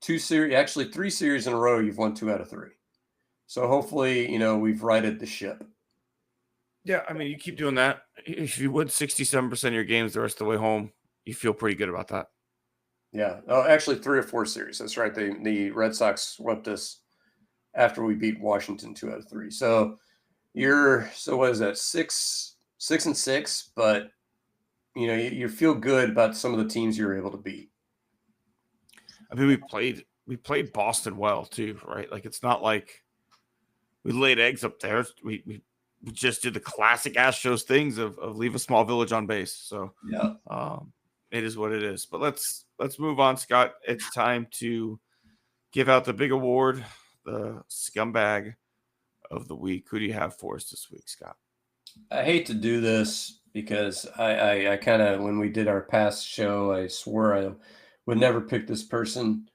3 series in a row. You've won 2 out of 3. So hopefully, we've righted the ship. Yeah, I mean, you keep doing that. If you win 67% of your games the rest of the way home, you feel pretty good about that. Yeah. Oh, actually 3 or 4 series. That's right. The Red Sox swept us after we beat Washington 2 out of 3. So what is that? 6-6, but you feel good about some of the teams you're able to beat. I mean, we played Boston well too, right? Like, it's not like we laid eggs up there. We just did the classic Astros things of leave a small village on base. So yeah, it is what it is. But let's move on, Scott. It's time to give out the big award, the scumbag of the week. Who do you have for us this week, Scott? I hate to do this because I kind of, when we did our past show, I swore I would never pick this person,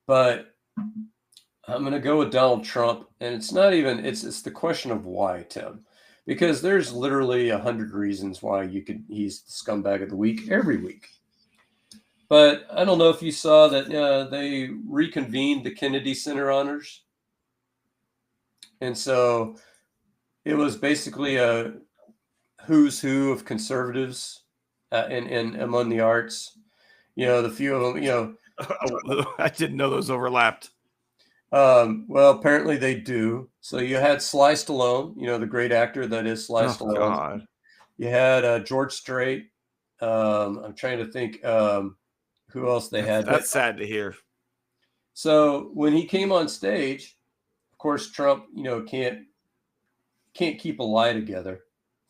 but I'm going to go with Donald Trump. And it's not even, it's the question of why, Tim, because there's literally 100 reasons why he's the scumbag of the week every week. But I don't know if you saw that they reconvened the Kennedy Center honors. And so it was basically a who's who of conservatives and among the arts. The few of them, I didn't know those overlapped. Well, apparently they do. So you had Sly Stallone, the great actor that is Sly Stallone. God. You had George Strait. I'm trying to think who else they had. That's sad to hear. So when he came on stage, of course, Trump, can't keep a lie together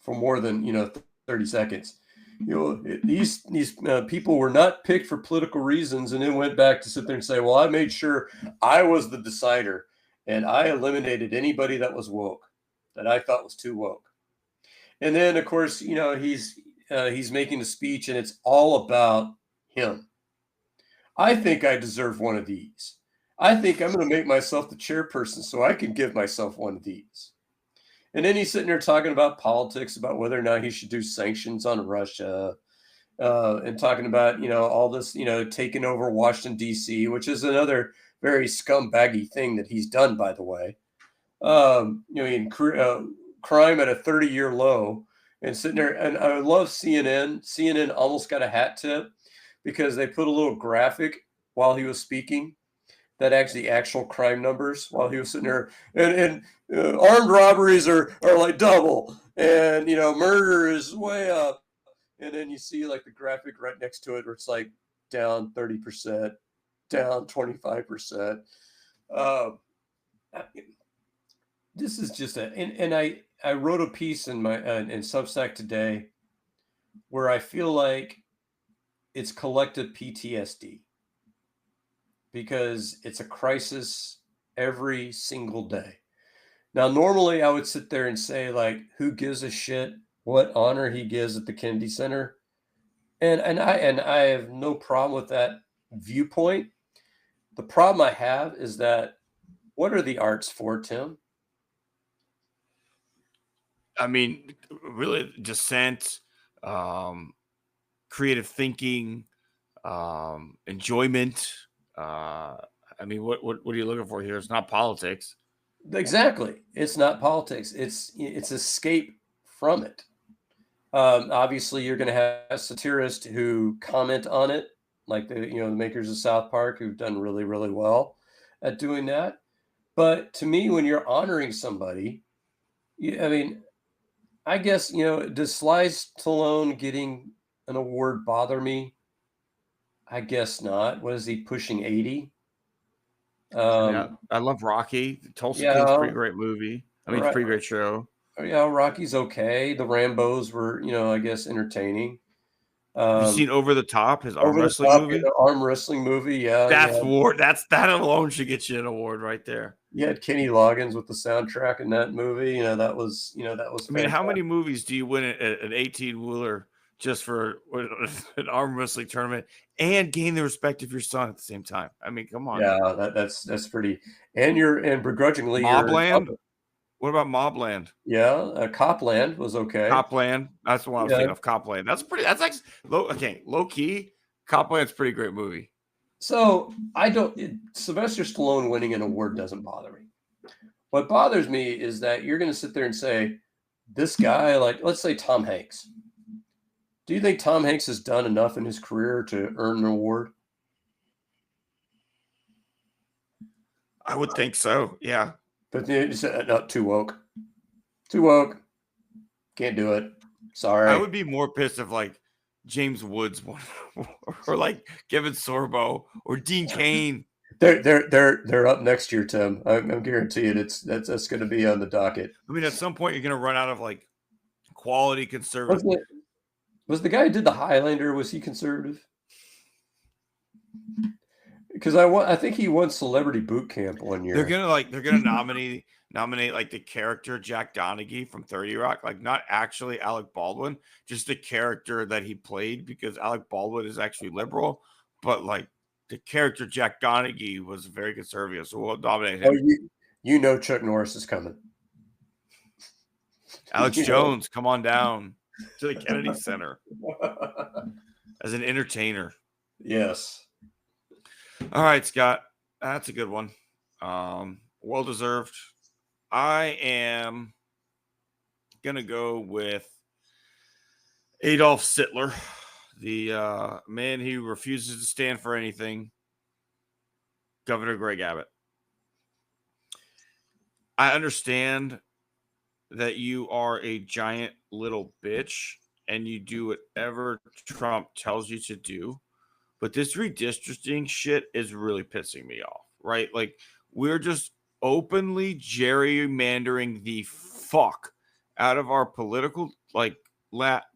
for more than 30 seconds. These people were not picked for political reasons, and then went back to sit there and say, well, I made sure I was the decider and I eliminated anybody that was woke, that I thought was too woke. And then, of course, he's making a speech and it's all about him. I think I deserve one of these. I think I'm going to make myself the chairperson so I can give myself one of these. And then he's sitting there talking about politics, about whether or not he should do sanctions on Russia, and talking about, all this, taking over Washington, D.C., which is another very scumbaggy thing that he's done, by the way. Crime at a 30-year low, and sitting there. And I love CNN. CNN almost got a hat tip because they put a little graphic while he was speaking that actual crime numbers while he was sitting there, and armed robberies are like double, and murder is way up, and then you see like the graphic right next to it where it's like down 30%, down 25%. This is just and I wrote a piece in my in Substack today where I feel like it's collective PTSD. Because it's a crisis every single day. Now, normally I would sit there and say, like, who gives a shit what honor he gives at the Kennedy Center? And I have no problem with that viewpoint. The problem I have is that what are the arts for, Tim? I mean, really, dissent, um, creative thinking, enjoyment. I mean, what are you looking for here? It's not politics. Exactly. It's not politics. It's escape from it. Obviously, you're going to have satirists who comment on it, like the makers of South Park, who've done really, really well at doing that. But to me, when you're honoring somebody, I mean, I guess does Sly Stallone getting an award bother me? I guess not. What is he pushing 80? I mean, I, Um, I love Rocky. Tulsa Kid's a yeah, pretty great movie. I mean, it's a right. pretty great show. Yeah, Rocky's okay. The Rambos were, I guess entertaining. Have you Um, seen Over the Top, his arm Over the wrestling top, movie? arm wrestling movie. Yeah, That's award. That alone should get you an award right there. you had Kenny Loggins with the soundtrack in that movie. That was I mean, how many fantastic. movies do you win an 18-wheeler just for an arm wrestling tournament and gain the respect of your son at the same time? I mean, come on. Yeah, that's pretty. And begrudgingly, Mobland? What about Mobland? Copland was okay. Copland. That's the one I was Yeah. thinking of. Copland. That's like low key. Copland's a pretty great movie. So Sylvester Stallone winning an award doesn't bother me. What bothers me is that you're going to sit there and say, this guy, like, let's say Tom Hanks. Do you think Tom Hanks has done enough in his career to earn an award? I would think so. Yeah. But you said, no, too woke. Too woke. Can't do it. Sorry. I would be more pissed if like James Woods won, or like Kevin Sorbo or Dean Cain. They're up next year, Tim. I'm guaranteeing that's going to be on the docket. I mean, at some point you're going to run out of like quality conservative. Was the guy who did the Highlander, was he conservative? Because I think he won Celebrity Boot Camp one year. They're gonna nominate like the character Jack Donaghy from 30 Rock, like not actually Alec Baldwin, just the character that he played, because Alec Baldwin is actually liberal, but like the character Jack Donaghy was very conservative, so we'll nominate him. Oh, Chuck Norris is coming. Alex Jones, come on down to the Kennedy Center as an entertainer. Yes. All right, Scott, that's a good one. Well deserved. I am gonna go with Adolf Hitler, the man who refuses to stand for anything, Governor Greg Abbott. I understand that you are a giant little bitch and you do whatever Trump tells you to do, but this redistricting shit is really pissing me off, right? Like, we're just openly gerrymandering the fuck out of our political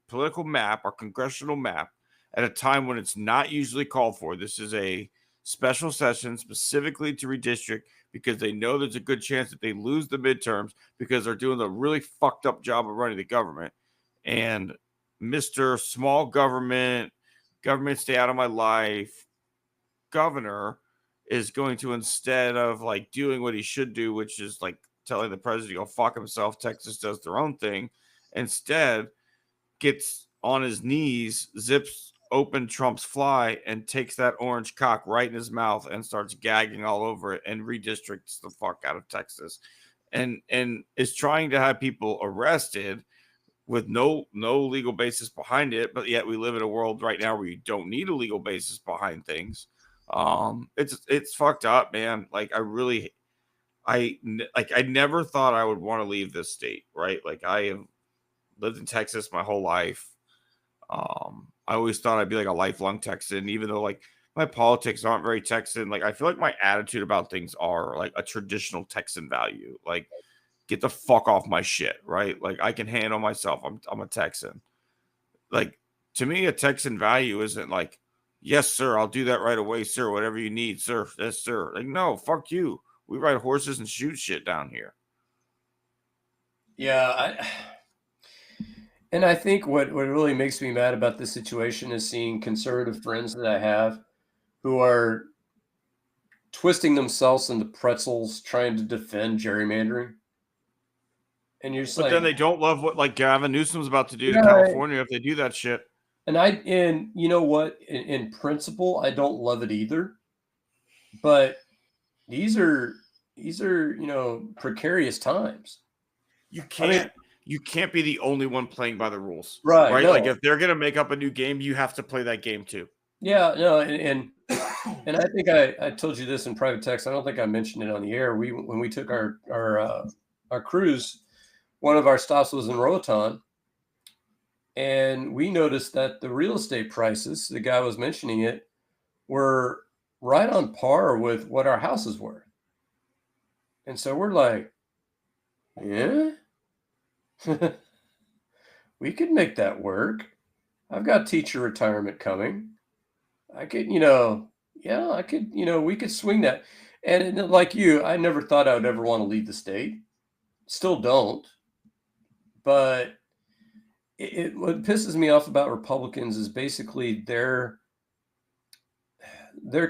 political map, our congressional map, at a time when it's not usually called for. This is a special session specifically to redistrict because they know there's a good chance that they lose the midterms because they're doing a really fucked up job of running the government. And Mr. Small Government stay out of my life governor is going to, instead of like doing what he should do, which is like telling the president to go fuck himself, Texas does their own thing, instead gets on his knees, zips open Trump's fly, and takes that orange cock right in his mouth and starts gagging all over it and redistricts the fuck out of Texas, and is trying to have people arrested with no legal basis behind it. But yet we live in a world right now where you don't need a legal basis behind things. It's fucked up, man. Like, I never thought I would want to leave this state, right? Like, I have lived in Texas my whole life. I always thought I'd be like a lifelong Texan, even though like my politics aren't very Texan. Like, I feel like my attitude about things are like a traditional Texan value. Like, get the fuck off my shit, right? Like, I can handle myself. I'm a Texan. Like, to me, a Texan value isn't like, yes, sir, I'll do that right away, sir. Whatever you need, sir. Yes, sir. Like, no, fuck you. We ride horses and shoot shit down here. Yeah, and I think what really makes me mad about this situation is seeing conservative friends that I have who are twisting themselves into pretzels trying to defend gerrymandering. And you're just But like, then they don't love what like Gavin Newsom's about to do to right. California if they do that shit. And you know what? In principle, I don't love it either. But these are precarious times. You I mean, can't be the only one playing by the rules. right? Right? Like No, if they're gonna make up a new game, you have to play that game too. yeah, no, and I think I told you this in private text. I don't think I mentioned it on the air. When we took our cruise, one of our stops was in Roatan, and we noticed that the real estate prices, the guy was mentioning it, were right on par with what our houses were. And so we're like, yeah, we could make that work. I've got teacher retirement coming. I could, yeah, I could, we could swing that. And like you, I never thought I would ever want to leave the state. Still don't. But what pisses me off about Republicans is basically their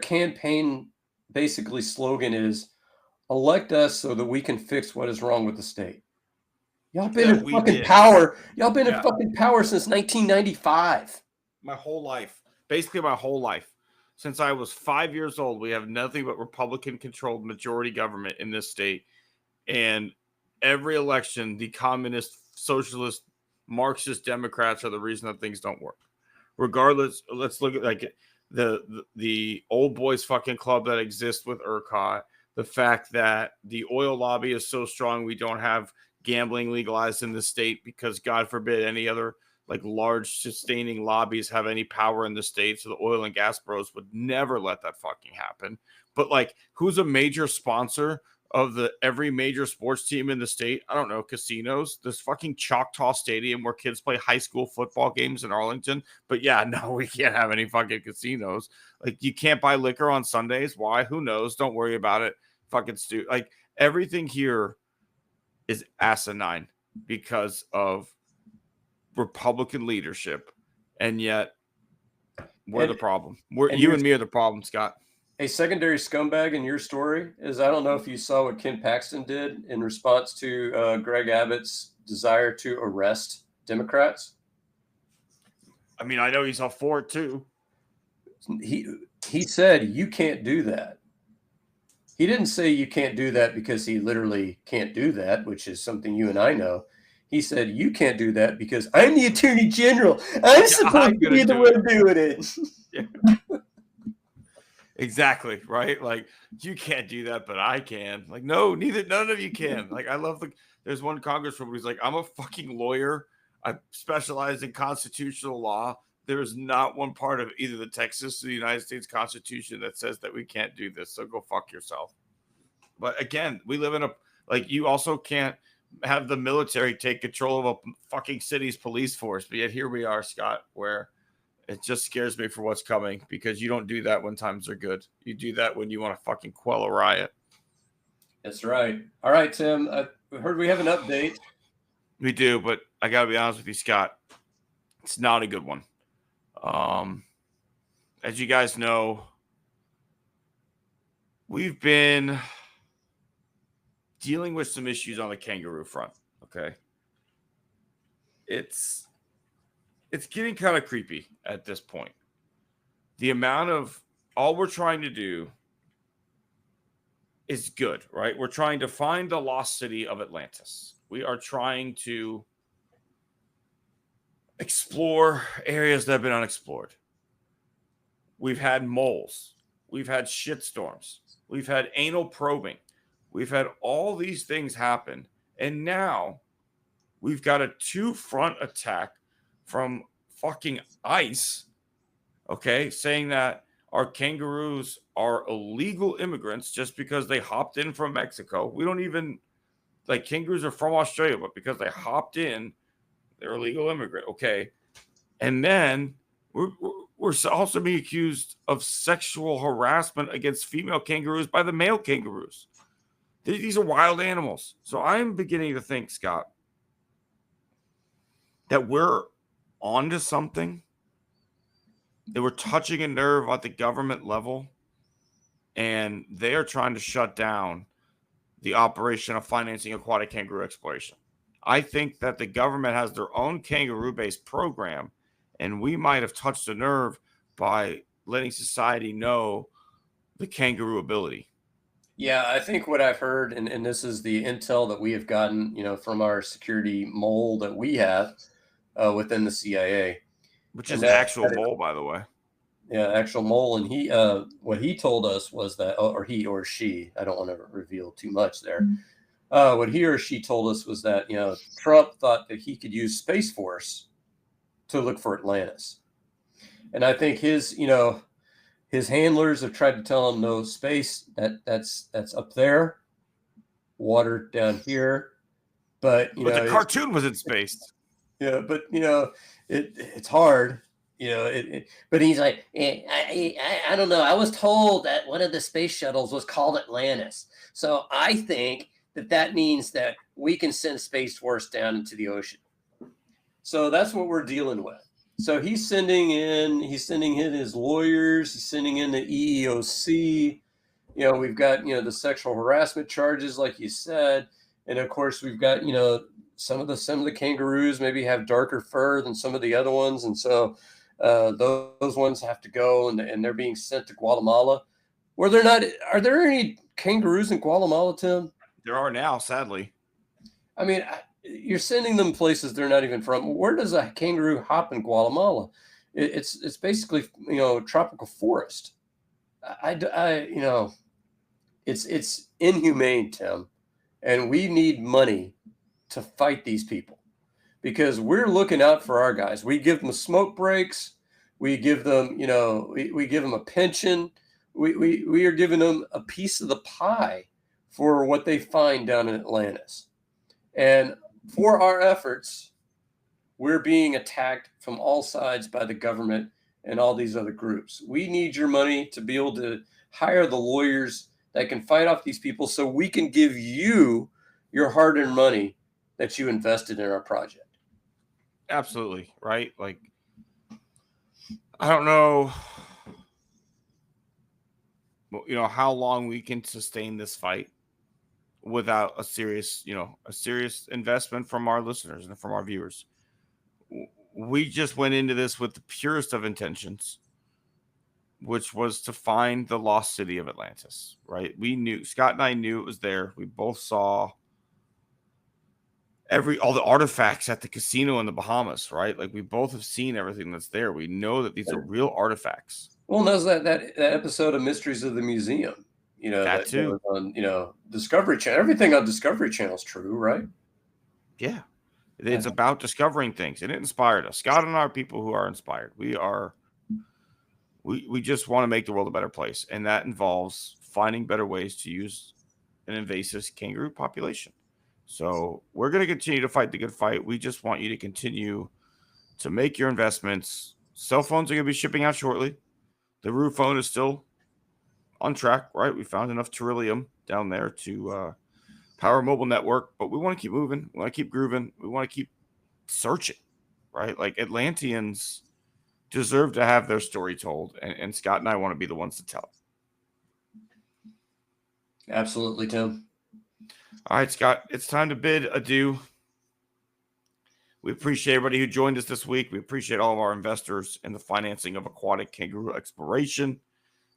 campaign basically slogan is elect us so that we can fix what is wrong with the state. Y'all been in fucking power. Y'all been in fucking power since 1995. My whole life. Basically my whole life. Since I was 5 years old, we have nothing but Republican-controlled majority government in this state. And every election, the communist, socialist, Marxist Democrats are the reason that things don't work. Regardless, let's look at like the old boys fucking club that exists with ERCOT. The fact that the oil lobby is so strong, we don't have gambling legalized in the state because God forbid any other like large sustaining lobbies have any power in the state. So the oil and gas bros would never let that fucking happen. But like, who's a major sponsor of every major sports team in the state? I don't know, casinos. This fucking Choctaw Stadium where kids play high school football games in Arlington. But yeah, no, we can't have any fucking casinos. Like, you can't buy liquor on Sundays. Why? Who knows? Don't worry about it. Fucking like everything here is asinine because of Republican leadership, and yet we're the problem. You and me are the problem, Scott. A secondary scumbag in your story is, I don't know if you saw what Ken Paxton did in response to Greg Abbott's desire to arrest Democrats. I mean, I know he's all for it too. He said you can't do that. He didn't say you can't do that because he literally can't do that, which is something you and I know. He said, you can't do that because I'm the attorney general. I'm supposed to be the one doing it. Yeah. Exactly, right? Like, you can't do that, but I can. Like, no, none of you can. Like, I love there's one congressman who's like, I'm a fucking lawyer. I specialize in constitutional law. There is not one part of either the Texas or the United States Constitution that says that we can't do this. So go fuck yourself. But again, we live in you also can't have the military take control of a fucking city's police force. But yet here we are, Scott, where it just scares me for what's coming, because you don't do that when times are good. You do that when you want to fucking quell a riot. That's right. All right, Tim. I heard we have an update. We do, but I got to be honest with you, Scott. It's not a good one. As you guys know, we've been dealing with some issues on the kangaroo front. Okay. It's getting kind of creepy at this point. The amount of all we're trying to do is good, right? We're trying to find the lost city of Atlantis. We are trying to explore areas that have been unexplored. We've had moles. We've had shitstorms. We've had anal probing. We've had all these things happen. And now we've got a 2-front attack from fucking ICE, okay, saying that our kangaroos are illegal immigrants just because they hopped in from Mexico. We don't even, like, kangaroos are from Australia, but because they hopped in, they're illegal immigrant, okay? And then we're also being accused of sexual harassment against female kangaroos by the male kangaroos. These are wild animals. So I'm beginning to think, Scott, that we're onto something, that we're touching a nerve at the government level, and they are trying to shut down the operation of financing aquatic kangaroo exploration. I think that the government has their own kangaroo-based program, and we might have touched a nerve by letting society know the kangaroo ability. Yeah, I think what I've heard, and this is the intel that we have gotten, from our security mole that we have within the CIA, Which is and an actual mole, by the way. yeah, actual mole, and he, what he told us was that, or he or she, I don't want to reveal too much there. What he or she told us was that Trump thought that he could use Space Force to look for Atlantis, and I think his handlers have tried to tell him no, space, that's up there, water down here, but But the cartoon was in space. yeah, but it's hard, but he's like, I don't know. I was told that one of the space shuttles was called Atlantis, so I think that means that we can send Space Force down into the ocean. So that's what we're dealing with. So he's sending in his lawyers, he's sending in the EEOC. We've got, the sexual harassment charges, like you said. And of course, we've got, some of the kangaroos maybe have darker fur than some of the other ones. And so those ones have to go, and they're being sent to Guatemala. Are there any kangaroos in Guatemala, Tim? There are now, sadly. I mean, you're sending them places they're not even from. Where does a kangaroo hop in Guatemala? It's basically tropical forest. It's inhumane, Tim, and we need money to fight these people because we're looking out for our guys. We give them smoke breaks. We give them, we give them a pension. We are giving them a piece of the pie for what they find down in Atlantis. And for our efforts, we're being attacked from all sides by the government and all these other groups. We need your money to be able to hire the lawyers that can fight off these people so we can give you your hard-earned money that you invested in our project. Absolutely, right? Like, I don't know, how long we can sustain this fight without a serious investment from our listeners and from our viewers. We just went into this with the purest of intentions, which was to find the lost city of Atlantis, right? Scott and I knew it was there. We both saw all the artifacts at the casino in the Bahamas, right? Like, we both have seen everything that's there. We know that these are real artifacts. Well, knows that episode of Mysteries of the Museum, that too, was on, Discovery Channel. Everything on Discovery Channel is true, right? Yeah. It's about discovering things, and it inspired us. Scott and I are people who are inspired. We just want to make the world a better place, and that involves finding better ways to use an invasive kangaroo population. So we're going to continue to fight the good fight. We just want you to continue to make your investments. Cell phones are going to be shipping out shortly. The Roo phone is still on track, right? We found enough beryllium down there to power a mobile network, but we want to keep moving. We want to keep grooving. We want to keep searching, right? Like, Atlanteans deserve to have their story told, and Scott and I want to be the ones to tell it. Absolutely, Tim. All right, Scott, it's time to bid adieu. We appreciate everybody who joined us this week. We appreciate all of our investors in the financing of aquatic kangaroo exploration.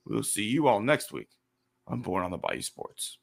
We will see you all next week on Born on the Bayou Sports.